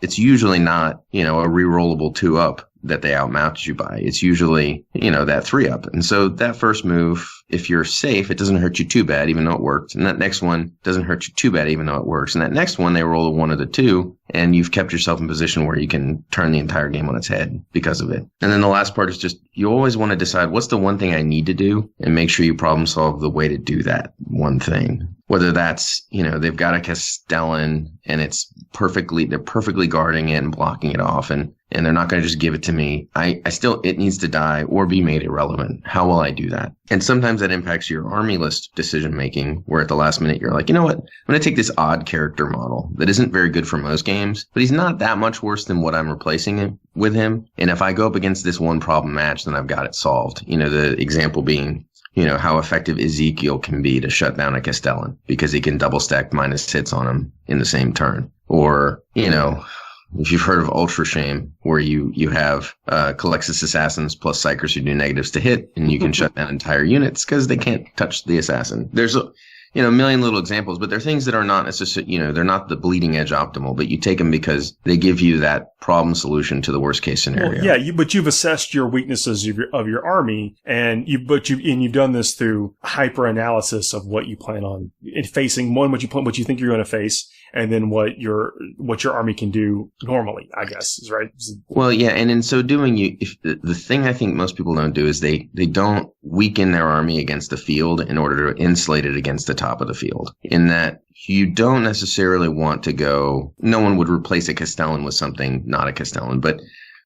it's usually not, a rerollable 2-up that they outmatch you by. It's usually, that 3-up. And so that first move, if you're safe, it doesn't hurt you too bad, even though it worked. And that next one doesn't hurt you too bad, even though it works. And that next one, they roll a 1 or the 2, and you've kept yourself in position where you can turn the entire game on its head because of it. And then the last part is just, you always want to decide what's the one thing I need to do and make sure you problem solve the way to do that one thing. Whether that's, they've got a Castellan and they're perfectly guarding it and blocking it off and they're not going to just give it to me. It needs to die or be made irrelevant. How will I do that? And sometimes that impacts your army list decision making, where at the last minute you're like, you know what? I'm going to take this odd character model that isn't very good for most games, but he's not that much worse than what I'm replacing him with him. And if I go up against this one problem match, then I've got it solved. The example being, how effective Ezekiel can be to shut down a Castellan because he can double stack minus hits on him in the same turn. Or, if you've heard of Ultra Shame, where you have Calexis Assassins plus Psychers who do negatives to hit, and you can shut down entire units because they can't touch the assassin. There's a million little examples, but they're things that are not necessarily, they're not the bleeding edge optimal, but you take them because they give you that problem solution to the worst case scenario. Well, yeah, but you've assessed your weaknesses of your army, and you've done this through hyper analysis of what you plan on facing. One, what you think you're going to face, and then what your army can do normally, I guess, is right. Well, yeah, and in so doing, the thing I think most people don't do is they don't weaken their army against the field in order to insulate it against the top of the field. In that you don't necessarily want to go. No one would replace a Castellan with something not a Castellan, but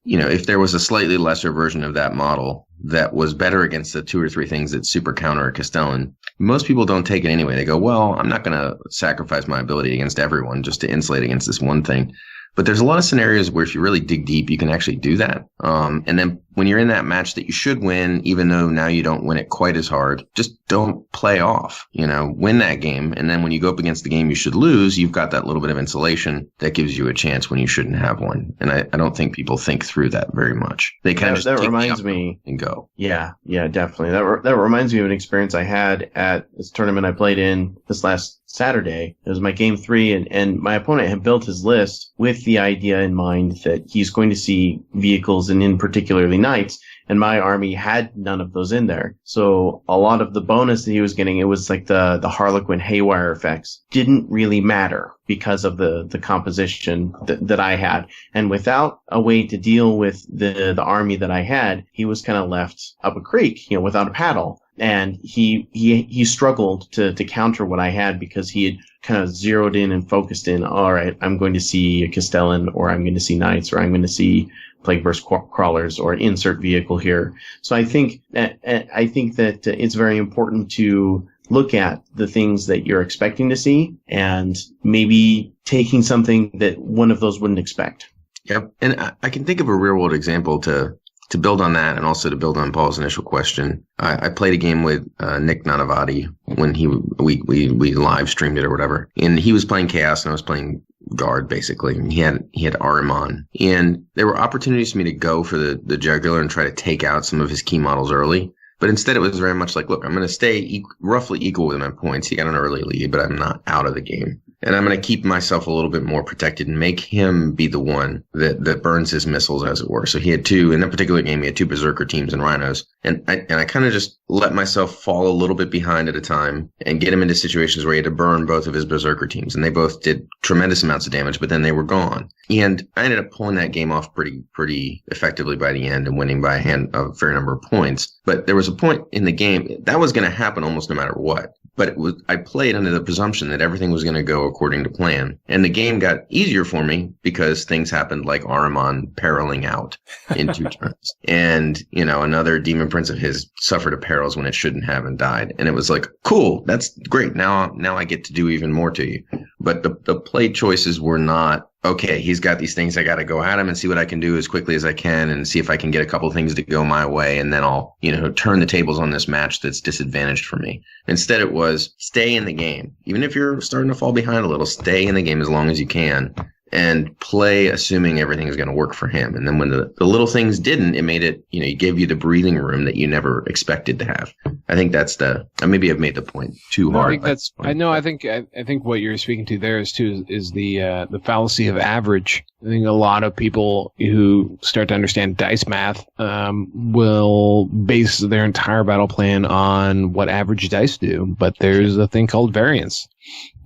if there was a slightly lesser version of that model that was better against the 2 or 3 things that super counter a Castellan, most people don't take it anyway. They go, well, I'm not going to sacrifice my ability against everyone just to insulate against this one thing. But there's a lot of scenarios where if you really dig deep, you can actually do that. And then when you're in that match that you should win, even though now you don't win it quite as hard, just don't play off, win that game. And then when you go up against the game you should lose, you've got that little bit of insulation that gives you a chance when you shouldn't have one. And I don't think people think through that very much. They kind of just that reminds me and go. Yeah, definitely. That reminds me of an experience I had at this tournament I played in this last Saturday. It was my game 3, and my opponent had built his list with the idea in mind that he's going to see vehicles, and in particularly knights, and my army had none of those in there. So a lot of the bonus that he was getting, it was like the Harlequin haywire effects, didn't really matter because of the composition that I had. And without a way to deal with the army that I had, he was kind of left up a creek, without a paddle. And he struggled to counter what I had because he had kind of zeroed in and focused in, all right, I'm going to see a Castellan, or I'm going to see knights, or I'm going to see plague burst crawlers, or insert vehicle here. So I think that it's very important to look at the things that you're expecting to see and maybe taking something that one of those wouldn't expect. Yep. And I can think of a real world example to build on that, and also to build on Paul's initial question. I played a game with Nick Nanavati when we live streamed it or whatever, and he was playing Chaos and I was playing Guard basically. And he had Ahriman, and there were opportunities for me to go for the jugular and try to take out some of his key models early. But instead, it was very much like, look, I'm going to stay roughly equal with my points. He got an early lead, but I'm not out of the game. And I'm going to keep myself a little bit more protected and make him be the one that burns his missiles, as it were. So he had in that particular game, he had 2 Berserker teams and Rhinos. And I kind of just let myself fall a little bit behind at a time and get him into situations where he had to burn both of his Berserker teams. And they both did tremendous amounts of damage, but then they were gone. And I ended up pulling that game off pretty effectively by the end and winning by a fair number of points. But there was a point in the game that was going to happen almost no matter what. But I played under the presumption that everything was going to go according to plan. And the game got easier for me because things happened like Ahriman periling out in 2 turns. And, another Demon Prince of his suffered a perils when it shouldn't have and died. And it was like, cool, that's great. Now I get to do even more to you. But the play choices were not okay, he's got these things. I got to go at him and see what I can do as quickly as I can and see if I can get a couple things to go my way. And then I'll, turn the tables on this match that's disadvantaged for me. Instead, it was stay in the game. Even if you're starting to fall behind a little, stay in the game as long as you can and play assuming everything is going to work for him. And then when the little things didn't, it made it, it gave you the breathing room that you never expected to have. I think that's maybe I've made the point too hard. I think what you're speaking to there is the fallacy of average. I think a lot of people who start to understand dice math will base their entire battle plan on what average dice do, but there's a thing called variance.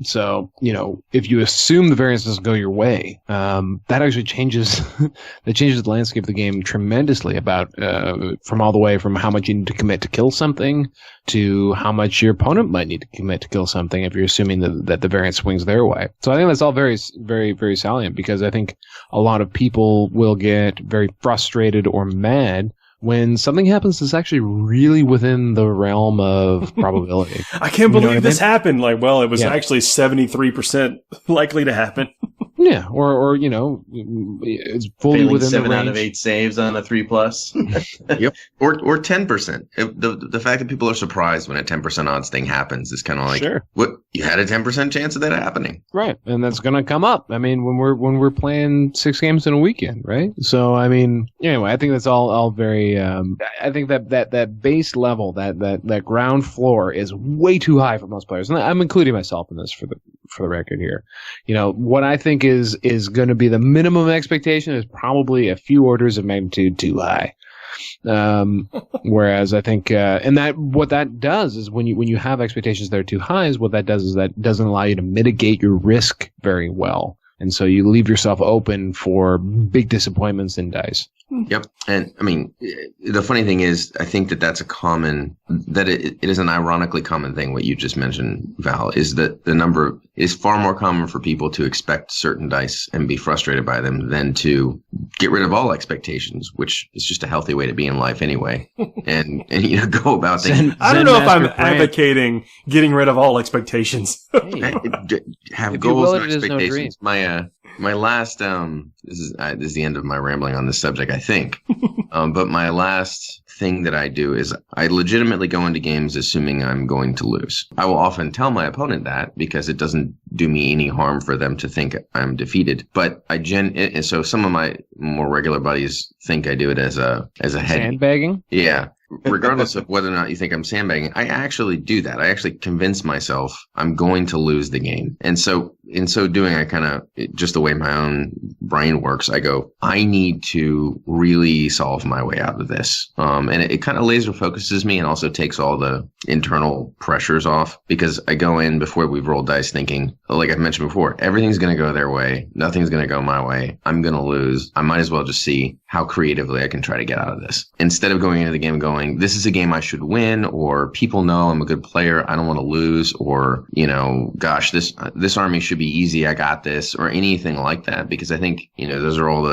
So, if you assume the variance doesn't go your way, that actually changes the landscape of the game tremendously about from all the way from how much you need to commit to kill something to how much your opponent might need to commit to kill something if you're assuming that the variance swings their way. So I think that's all very, very, very salient because I think a lot of people will get very frustrated or mad when something happens that's actually really within the realm of probability. I can't believe this happened. It was actually 73% likely to happen. Yeah, or it's fully failing within 7 the range. out of 8 saves on a 3+. Yep, or 10%. The fact that people are surprised when a 10% odds thing happens is kind of like, sure, what, you had a 10% chance of that happening, right? And that's going to come up. I mean, when we're playing 6 games in a weekend, right? So I mean, anyway, I think that's all very. I think that base level, that ground floor, is way too high for most players, and I'm including myself in this for the record here. What I think is going to be the minimum expectation is probably a few orders of magnitude too high. Whereas I think, and what that does is when you have expectations that are too high, is what that does is that doesn't allow you to mitigate your risk very well. And so you leave yourself open for big disappointments in dice. Yep. And I mean, the funny thing is, I think that's it is an ironically common thing. What you just mentioned, Val, is that the number is far more common for people to expect certain dice and be frustrated by them than to get rid of all expectations, which is just a healthy way to be in life anyway. and go about things. I don't know if I'm advocating getting rid of all expectations. Have goals and expectations. My last this is the end of my rambling on this subject, I think. But my last thing that I do is I legitimately go into games assuming I'm going to lose. I will often tell my opponent that because it doesn't do me any harm for them to think I'm defeated. But so some of my more regular buddies think I do it as a head sandbagging. Yeah. Regardless of whether or not you think I'm sandbagging, I actually do that. I actually convince myself I'm going to lose the game. And so in so doing, I kind of, just the way my own brain works, I go, I need to really solve my way out of this. And it kind of laser focuses me and also takes all the internal pressures off because I go in before we've rolled dice thinking, like I've mentioned before, everything's going to go their way. Nothing's going to go my way. I'm going to lose. I might as well just see how creatively I can try to get out of this. Instead of going into the game going, this is a game I should win, or people know I'm a good player, I don't want to lose, or, gosh, this army should be easy, I got this, or anything like that, because I think, those are all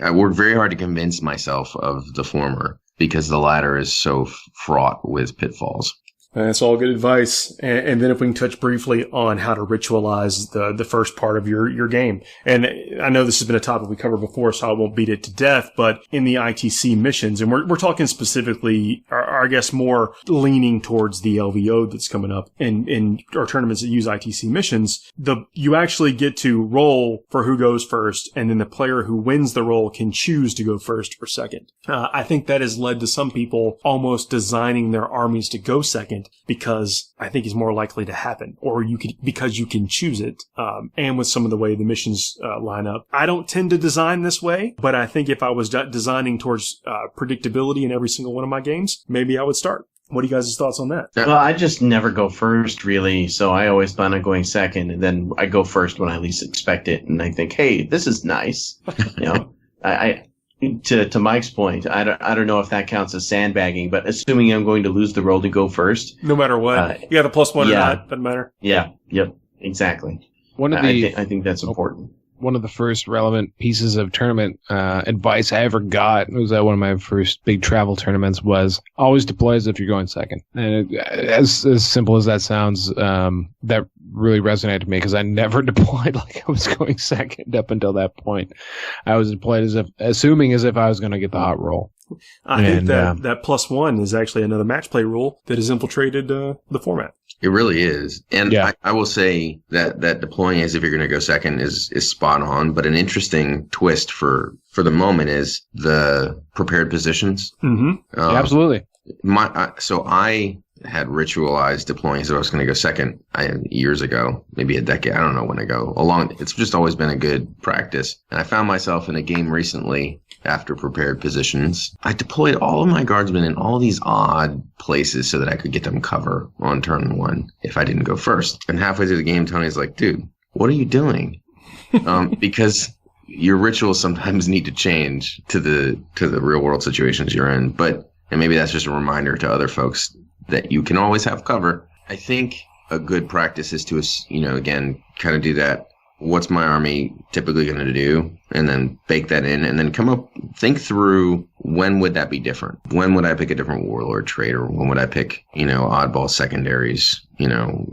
I work very hard to convince myself of the former, because the latter is so fraught with pitfalls. That's all good advice. And then if we can touch briefly on how to ritualize the first part of your game. And I know this has been a topic we covered before, so I won't beat it to death, but in the ITC missions, and we're talking specifically, I guess more leaning towards the LVO that's coming up in our tournaments that use ITC missions, you actually get to roll for who goes first, and then the player who wins the roll can choose to go first or second. I think that has led to some people almost designing their armies to go second, because I think is more likely to happen, or because you can choose it, and with some of the way the missions line up. I don't tend to design this way, but I think if I was designing towards predictability in every single one of my games, maybe I would start. What are you guys' thoughts on that? Well, I just never go first, really, so I always plan on going second, and then I go first when I least expect it, and I think, hey, this is nice. To Mike's point, I don't know if that counts as sandbagging, but assuming I'm going to lose the roll to go first, no matter what, you got a +1 or not, doesn't matter. Yeah, yep, exactly. I think that's important. One of the first relevant pieces of tournament advice I ever got, it was at one of my first big travel tournaments, was always deploy as if you're going second. And as simple as that sounds, that really resonated with me because I never deployed like I was going second up until that point. I was deployed assuming as if I was going to get the hot roll. I think that +1 is actually another match play rule that has infiltrated the format. It really is. And I will say that deploying as if you're going to go second is spot on. But an interesting twist for the moment is the prepared positions. Mm-hmm. Absolutely. So I had ritualized deploying as if I was going to go second years ago, maybe a decade. I don't know when ago. It's just always been a good practice. And I found myself in a game recently after prepared positions. I deployed all of my guardsmen in all these odd places so that I could get them cover on turn 1 if I didn't go first. And halfway through the game, Tony's like, dude, what are you doing? Because your rituals sometimes need to change to the real world situations you're in. And maybe that's just a reminder to other folks that you can always have cover. I think a good practice is to, again, kind of do that. What's my army typically going to do? And then bake that in and then think through when would that be different? When would I pick a different warlord trait, or when would I pick, oddball secondaries,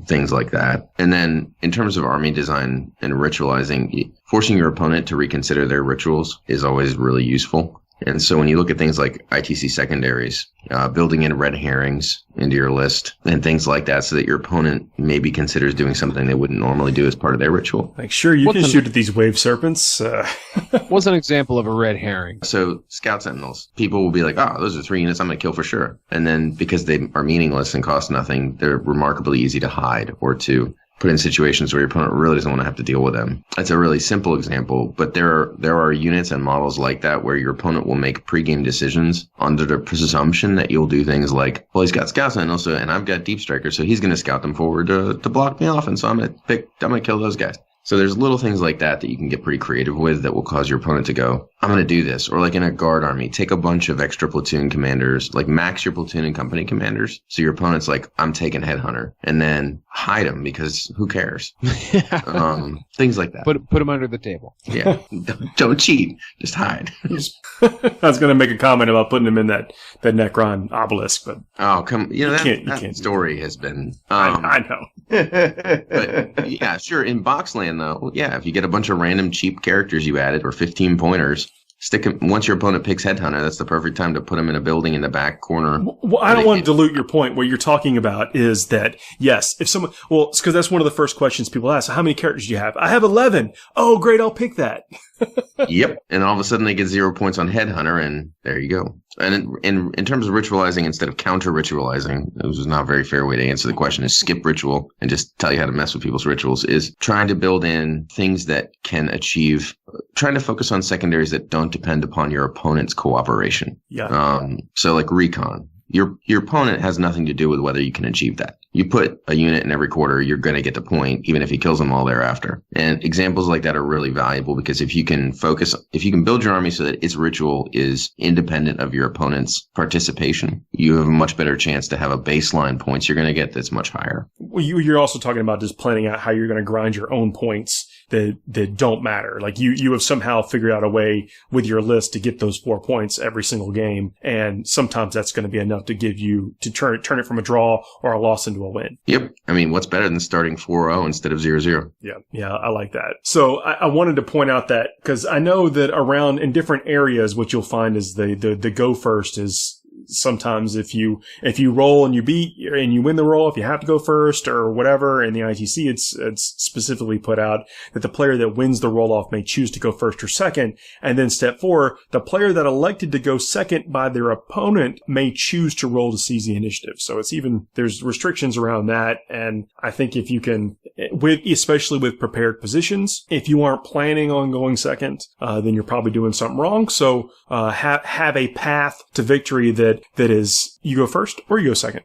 things like that. And then in terms of army design and ritualizing, forcing your opponent to reconsider their rituals is always really useful. And so when you look at things like ITC secondaries, building in red herrings into your list and things like that so that your opponent maybe considers doing something they wouldn't normally do as part of their ritual. Like, sure, you can shoot at these wave serpents. What's an example of a red herring? So Scout Sentinels, people will be like, oh, those are 3 units I'm going to kill for sure. And then because they are meaningless and cost nothing, they're remarkably easy to hide or to put in situations where your opponent really doesn't want to have to deal with them. That's a really simple example, but there are units and models like that where your opponent will make pregame decisions under the presumption that you'll do things like, well, he's got Scouts and also, and I've got Deep Strikers, so he's going to scout them forward to block me off, and so I'm going to kill those guys. So there's little things like that you can get pretty creative with that will cause your opponent to go, I'm going to do this. Or like in a guard army, take a bunch of extra platoon commanders, like max your platoon and company commanders. So your opponent's like, I'm taking Headhunter, and then hide them because who cares? Things like that. Put them under the table. Yeah. Don't cheat. Just hide. I was going to make a comment about putting them in that Necron obelisk, but that story has been. I know. But yeah, sure. In Boxland, though, if you get a bunch of random cheap characters you added or 15 pointers, stick them. Once your opponent picks Headhunter, that's the perfect time to put them in a building in the back corner. Well, I don't want to dilute your point. What you're talking about is that, yes, if someone, it's because that's one of the first questions people ask. How many characters do you have? I have 11. Oh, great. I'll pick that. Yep. And all of a sudden they get 0 points on Headhunter, and there you go. And in terms of ritualizing instead of counter ritualizing, it was not a very fair way to answer the question, is skip ritual and just tell you how to mess with people's rituals, is trying to build in things that can achieve, trying to focus on secondaries that don't depend upon your opponent's cooperation. Yeah. So like recon. Your opponent has nothing to do with whether you can achieve that. You put a unit in every quarter, you're going to get the point, even if he kills them all thereafter. And examples like that are really valuable because if you can build your army so that its ritual is independent of your opponent's participation, you have a much better chance to have a baseline points you're going to get that's much higher. Well, you're also talking about just planning out how you're going to grind your own points that don't matter. Like you have somehow figured out a way with your list to get those 4 points every single game. And sometimes that's going to be enough to give you, to turn it from a draw or a loss into a win. Yep. I mean, what's better than starting 4-0 instead of 0-0? Yeah. I like that. So I wanted to point out that because I know that around in different areas, what you'll find is the go first is, sometimes if you roll and you win the roll, if you have to go first or whatever, in the ITC, it's specifically put out that the player that wins the roll off may choose to go first or second. And then step 4, the player that elected to go second by their opponent may choose to roll to seize the initiative. So there's restrictions around that. And I think if you can, especially with prepared positions, if you aren't planning on going second, then you're probably doing something wrong. So, have a path to victory that is you go first or you go second.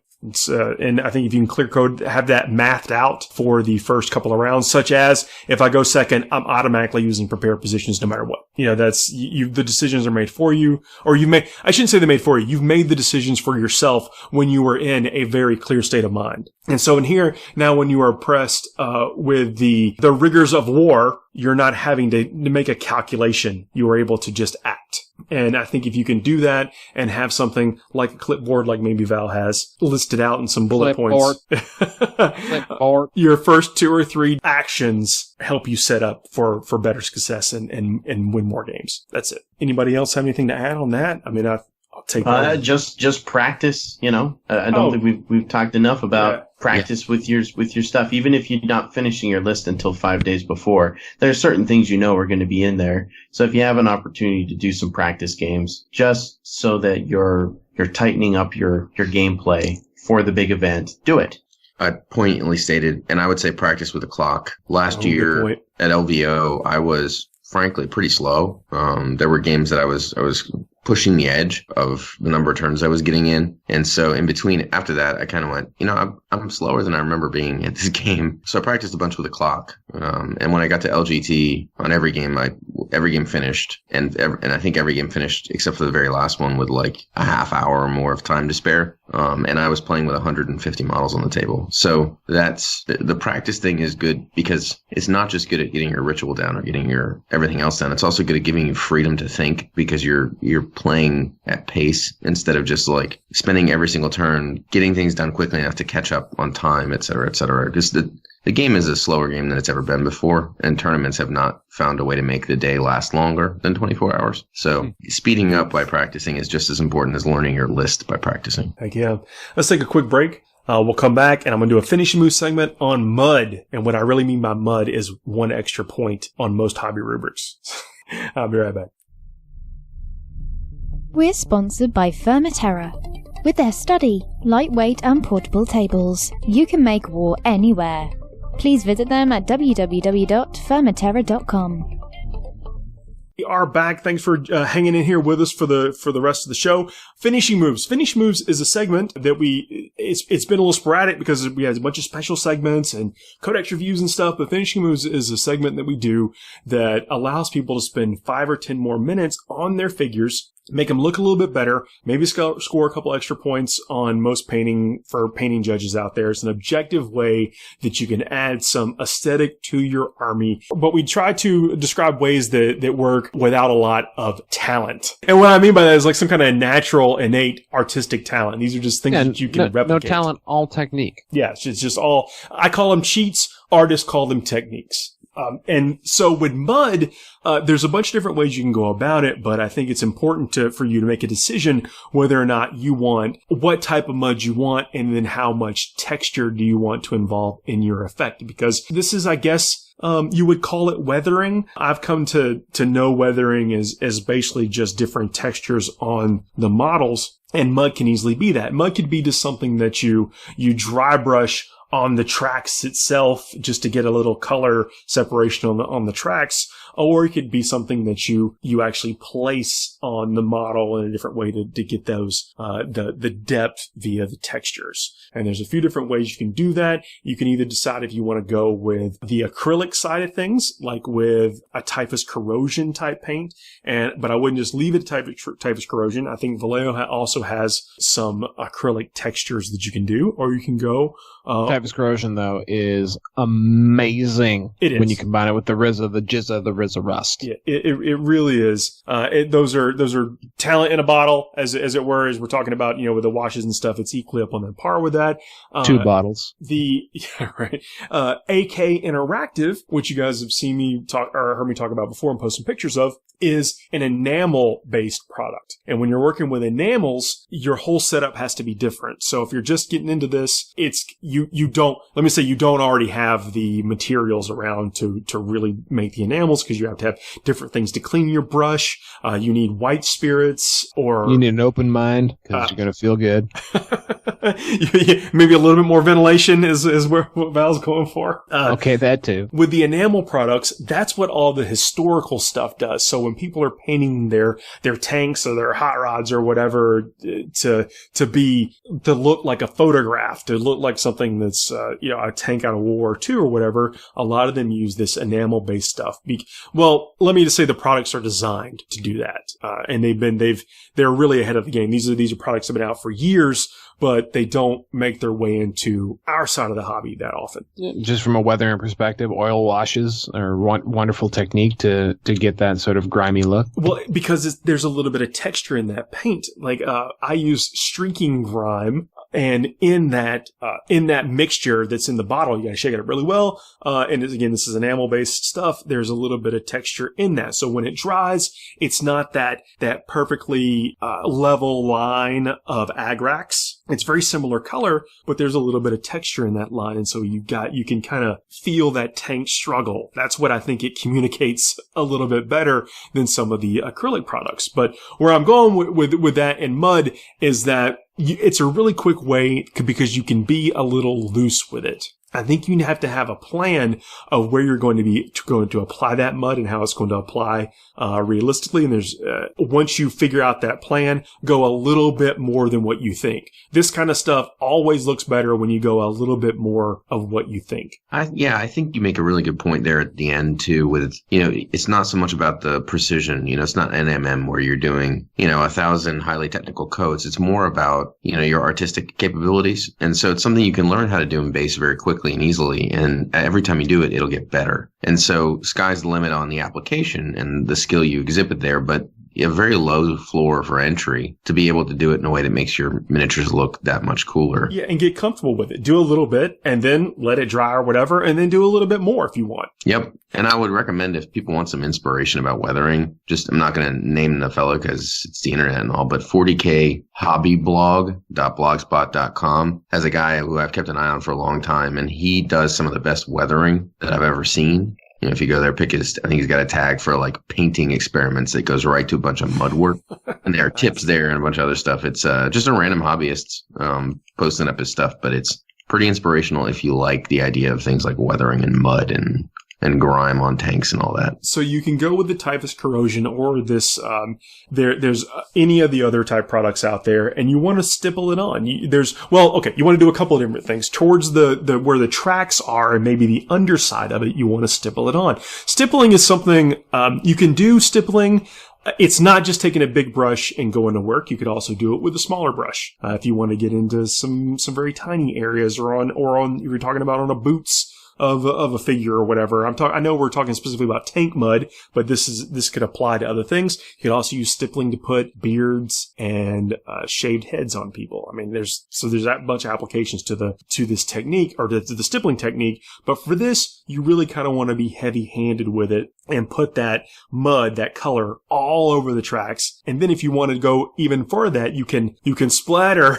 And I think if you can clear code, have that mathed out for the first couple of rounds, such as if I go second, I'm automatically using prepared positions no matter what. The decisions are made for you, or I shouldn't say they're made for you. You've made the decisions for yourself when you were in a very clear state of mind. And so in here, now when you are pressed, with the rigors of war, you're not having to make a calculation. You are able to just act. effect. And I think if you can do that and have something like a clipboard, like maybe Val has, listed out in some bullet points, Clipboard. your first 2 or 3 actions help you set up for better success and win more games. That's it. Anybody else have anything to add on that? I mean, I'll take just practice. I don't think we've talked enough about practice with your stuff. Even if you're not finishing your list until 5 days before, there are certain things are going to be in there. So if you have an opportunity to do some practice games, just so that you're tightening up your gameplay for the big event, do it. I poignantly stated, and I would say practice with a clock. Last year at LVO, I was frankly pretty slow. There were games that I was pushing the edge of the number of turns I was getting in. And so in between, after that, I kind of went, I'm slower than I remember being at this game. So I practiced a bunch with a clock. And when I got to LGT, on every game finished. And I think every game finished except for the very last one with like a half hour or more of time to spare. And I was playing with 150 models on the table. So that's the practice thing is good because it's not just good at getting your ritual down or getting your everything else down. It's also good at giving you freedom to think because you're playing at pace instead of just like spending every single turn, getting things done quickly enough to catch up on time, et cetera, et cetera. Because the game is a slower game than it's ever been before, and tournaments have not found a way to make the day last longer than 24 hours. So speeding up by practicing is just as important as learning your list by practicing. Heck yeah. Let's take a quick break. We'll come back, and I'm going to do a finishing move segment on mud. And what I really mean by mud is 1 extra point on most hobby rubrics. I'll be right back. We're sponsored by Firmaterra. With their sturdy, lightweight and portable tables, you can make war anywhere. Please visit them at www.firmaterra.com. We are back. Thanks for hanging in here with us for the rest of the show. Finishing moves. Finishing moves is a segment that it's been a little sporadic because we had a bunch of special segments and codex reviews and stuff. But finishing moves is a segment that we do that allows people to spend 5 or 10 more minutes on their figures, make them look a little bit better, maybe score a couple extra points on most painting for painting judges out there. It's an objective way that you can add some aesthetic to your army. But we try to describe ways that work without a lot of talent. And what I mean by that is like some kind of natural, innate artistic talent. These are just things that you can replicate. No talent, all technique. Yeah, it's just all, I call them cheats, artists call them techniques. And so with mud, there's a bunch of different ways you can go about it, but I think it's important for you to make a decision whether or not you want, what type of mud you want, and then how much texture do you want to involve in your effect. Because this is, I guess, you would call it weathering. I've come to know weathering as basically just different textures on the models, and mud can easily be that. Mud could be just something that you dry brush on the tracks itself just to get a little color separation on the tracks, or it could be something that you actually place on the model in a different way to get those the depth via the textures. And there's a few different ways you can do that. You can either decide if you want to go with the acrylic side of things, like with a typhus corrosion type paint, but I wouldn't just leave it typhus corrosion. I think Vallejo also has some acrylic textures that you can do, or you can go Typhus corrosion, though, is amazing. It is. When you combine it with the Rizza, the Jizza, the Rizza Rust. Yeah, it really is. Those are talent in a bottle, as it were, as we're talking about, with the washes and stuff. It's equally up on the par with that. 2 bottles. AK Interactive, which you guys have seen me talk or heard me talk about before and post some pictures of, is an enamel-based product. And when you're working with enamels, your whole setup has to be different. So if you're just getting into this, you don't already have the materials around to really make the enamels, because you have to have different things to clean your brush. You need white spirits, or you need an open mind, because you're going to feel good. Maybe a little bit more ventilation is what Val's going for. Okay, that too. With the enamel products, that's what all the historical stuff does. So when people are painting their tanks or their hot rods or whatever to look like a photograph, to look like something that's a tank out of World War II or whatever, a lot of them use this enamel based stuff. Well, let me just say the products are designed to do that, and they're really ahead of the game. These are products that have been out for years, but but they don't make their way into our side of the hobby that often. Just from a weathering perspective, oil washes are wonderful technique to get that sort of grimy look. Well, because there's a little bit of texture in that paint. Like, I use streaking grime, and in that mixture that's in the bottle, you gotta shake it up really well. And again, this is enamel-based stuff. There's a little bit of texture in that. So when it dries, it's not that perfectly level line of Agrax. It's very similar color, but there's a little bit of texture in that line. And so you can kind of feel that tank struggle. That's what I think it communicates a little bit better than some of the acrylic products. But where I'm going with that in mud is that it's a really quick way because you can be a little loose with it. I think you have to have a plan of where you're going to apply that mud and how it's going to apply realistically. And there's once you figure out that plan, go a little bit more than what you think. This kind of stuff always looks better when you go a little bit more of what you think. I think you make a really good point there at the end too. With it's not so much about the precision. It's not NMM where you're doing 1,000 highly technical codes. It's more about your artistic capabilities, and so it's something you can learn how to do in base very quickly and easily, and every time you do it, it'll get better. And so sky's the limit on the application and the skill you exhibit there, but a very low floor for entry to be able to do it in a way that makes your miniatures look that much cooler. Yeah, and get comfortable with it. Do a little bit and then let it dry or whatever, and then do a little bit more if you want. Yep. And I would recommend if people want some inspiration about weathering, I'm not going to name the fellow because it's the internet and all, but 40k hobbyblog.blogspot.com has a guy who I've kept an eye on for a long time, and he does some of the best weathering that I've ever seen. If you go there, I think he's got a tag for like painting experiments that goes right to a bunch of mud work. And there are tips there and a bunch of other stuff. It's just a random hobbyist posting up his stuff, but it's pretty inspirational if you like the idea of things like weathering and mud and grime on tanks and all that. So you can go with the Typhus Corrosion or this, there's any of the other type products out there, and you want to stipple it on. You want to do a couple of different things. Towards the where the tracks are and maybe the underside of it, you want to stipple it on. Stippling is something, you can do stippling. It's not just taking a big brush and going to work. You could also do it with a smaller brush. If you want to get into some very tiny areas or on, if you're talking about on a boots of a figure or whatever. I know we're talking specifically about tank mud, but this could apply to other things. You could also use stippling to put beards and shaved heads on people. I mean, there's that bunch of applications to this technique or to the stippling technique. But for this, you really kind of want to be heavy-handed with it and put that mud, that color, all over the tracks. And then if you want to go even further, you can splatter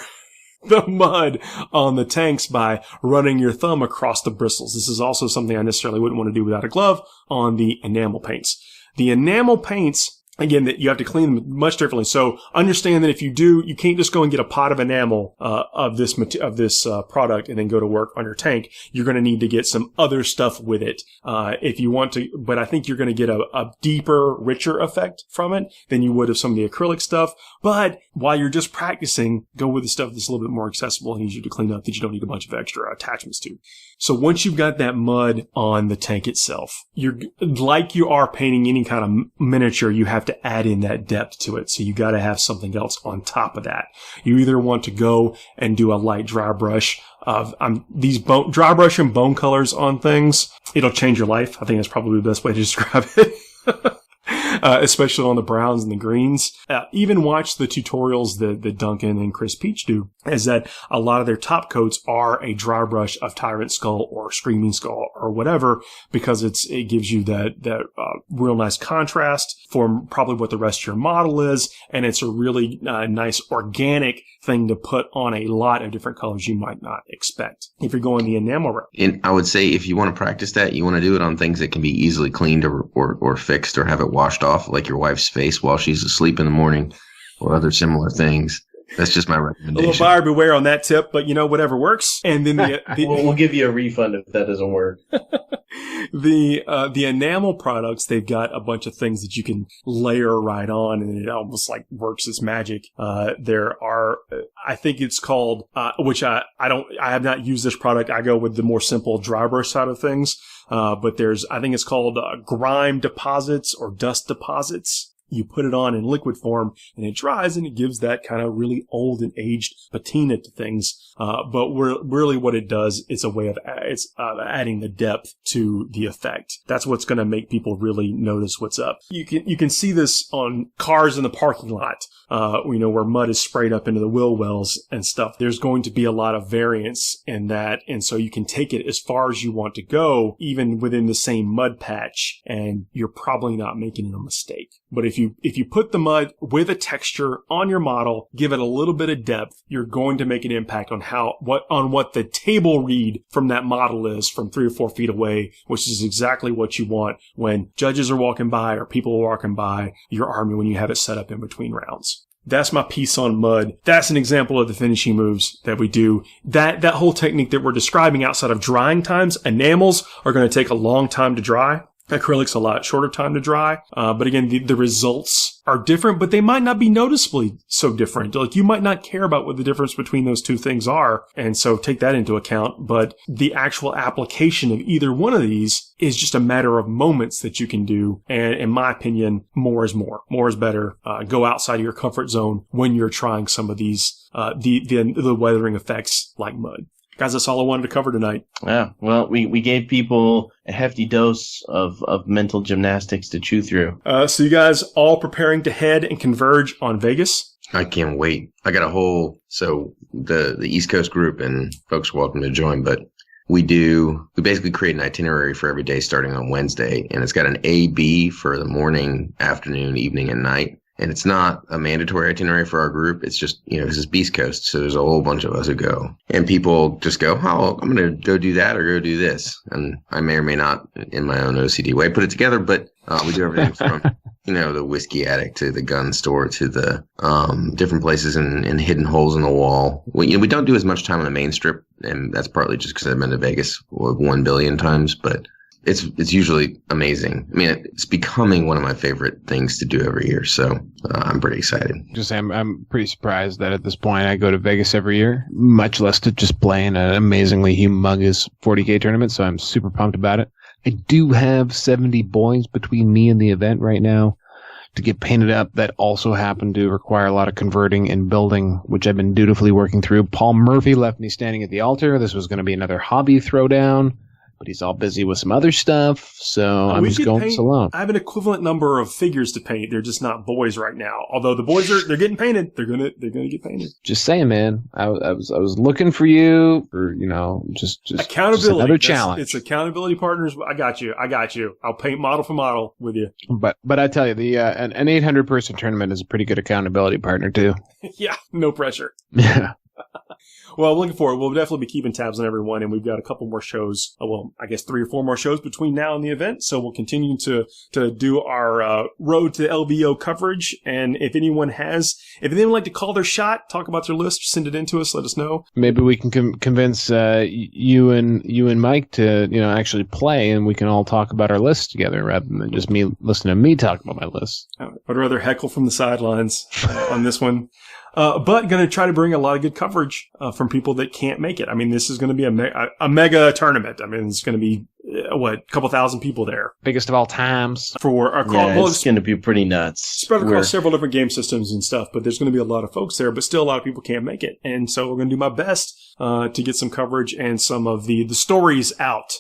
the mud on the tanks by running your thumb across the bristles. This is also something I necessarily wouldn't want to do without a glove on the enamel paints. The enamel paints, again, that you have to clean them much differently. So understand that if you do, you can't just go and get a pot of enamel of this product and then go to work on your tank. You're going to need to get some other stuff with it if you want to. But I think you're going to get a deeper, richer effect from it than you would of some of the acrylic stuff. But while you're just practicing, go with the stuff that's a little bit more accessible and easier to clean up that you don't need a bunch of extra attachments to. So once you've got that mud on the tank itself, you're like you are painting any kind of miniature, you have to add in that depth to it. So you got to have something else on top of that. You either want to go and do a light dry brush of these dry brush and bone colors on things. It'll change your life. I think that's probably the best way to describe it. Especially on the browns and the greens. Even watch the tutorials that Duncan and Chris Peach do, is that a lot of their top coats are a dry brush of Tyrant Skull or Screaming Skull or whatever, because it gives you that real nice contrast for probably what the rest of your model is, and it's a really nice organic thing to put on a lot of different colors you might not expect if you're going the enamel route. And I would say if you want to practice that, you want to do it on things that can be easily cleaned or fixed or have it washed off, like your wife's face while she's asleep in the morning or other similar things. That's just my recommendation. A little buyer beware on that tip, but whatever works. And then we'll give you a refund if that doesn't work. The enamel products, they've got a bunch of things that you can layer right on, and it almost like works as magic. There are, I think it's called, which I have not used this product. I go with the more simple dry brush side of things. But I think it's called grime deposits or dust deposits. You put it on in liquid form and it dries and it gives that kind of really old and aged patina to things. But really what it does, it's a way of adding the depth to the effect. That's what's going to make people really notice what's up. You can see this on cars in the parking lot, where mud is sprayed up into the wheel wells and stuff. There's going to be a lot of variance in that. And so you can take it as far as you want to go, even within the same mud patch, and you're probably not making a mistake. But if you put the mud with a texture on your model, give it a little bit of depth, you're going to make an impact on what the table read from that model is from 3 or 4 feet away, which is exactly what you want when judges are walking by or people are walking by your army when you have it set up in between rounds. That's my piece on mud. That's an example of the finishing moves that we do. That whole technique that we're describing outside of drying times, enamels are going to take a long time to dry. Acrylic's a lot shorter time to dry. But again, the results are different, but they might not be noticeably so different. Like, you might not care about what the difference between those two things are. And so take that into account. But the actual application of either one of these is just a matter of moments that you can do. And in my opinion, more is more. More is better. Go outside of your comfort zone when you're trying some of these, the weathering effects like mud. Guys, that's all I wanted to cover tonight. Yeah, well, we gave people a hefty dose of mental gymnastics to chew through. So you guys all preparing to head and converge on Vegas? I can't wait. I got so the East Coast group, and folks are welcome to join, but we basically create an itinerary for every day starting on Wednesday, and it's got an A, B for the morning, afternoon, evening, and night. And it's not a mandatory itinerary for our group. It's just, this is Beast Coast. So there's a whole bunch of us who go. And people just go, oh, I'm going to go do that or go do this. And I may or may not, in my own OCD way, put it together. But we do everything from, the whiskey attic to the gun store to the different places and hidden holes in the wall. We don't do as much time on the main strip. And that's partly just because I've been to Vegas 1 billion times. But it's usually amazing. I mean, it's becoming one of my favorite things to do every year. So I'm pretty excited. Just say I'm pretty surprised that at this point I go to Vegas every year, much less to just play in an amazingly humongous 40k tournament. So I'm super pumped about it. I do have 70 boys between me and the event right now to get painted up that also happen to require a lot of converting and building, which I've been dutifully working through. Paul Murphy left me standing at the altar. This was going to be another hobby throwdown, but he's all busy with some other stuff, so I'm just going this alone. I have an equivalent number of figures to paint. They're just not boys right now. Although the boys they're getting painted. They're gonna get painted. Just saying, man. I was looking for you for just accountability. Just another challenge. It's accountability partners. I got you. I'll paint model for model with you. But I tell you, an 800 person tournament is a pretty good accountability partner too. Yeah, no pressure. Yeah. Well, looking forward. We'll definitely be keeping tabs on everyone, and we've got a couple more shows. Well, I guess 3 or 4 more shows between now and the event. So we'll continue to do our road to LVO coverage. And if anyone would like to call their shot, talk about their list, send it in to us. Let us know. Maybe we can convince you and Mike to actually play, and we can all talk about our list together rather than just me listening to me talk about my list. I'd rather heckle from the sidelines on this one. But going to try to bring a lot of good coverage from people that can't make it. I mean, this is going to be a mega tournament. I mean, it's going to be a couple thousand people there. Biggest of all times. For our it's going to be pretty nuts. Spread across several different game systems and stuff, but there's going to be a lot of folks there, but still a lot of people can't make it. And so we're going to do my best to get some coverage and some of the stories out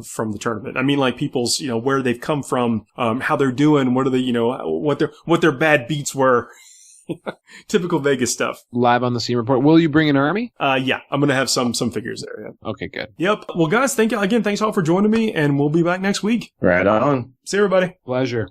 from the tournament. I mean, like people's, where they've come from, how they're doing, what are they, what their bad beats were. Typical Vegas stuff. Live on the scene report. Will you bring an army? Yeah, I'm going to have some figures there. Yeah. Okay, good. Yep. Well, guys, thank you again. Thanks all for joining me, and we'll be back next week. Right on. See you, everybody. Pleasure.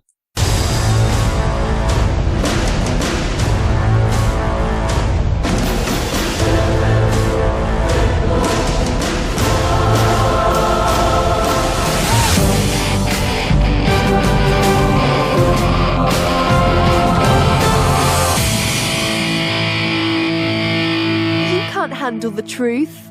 Handle the truth.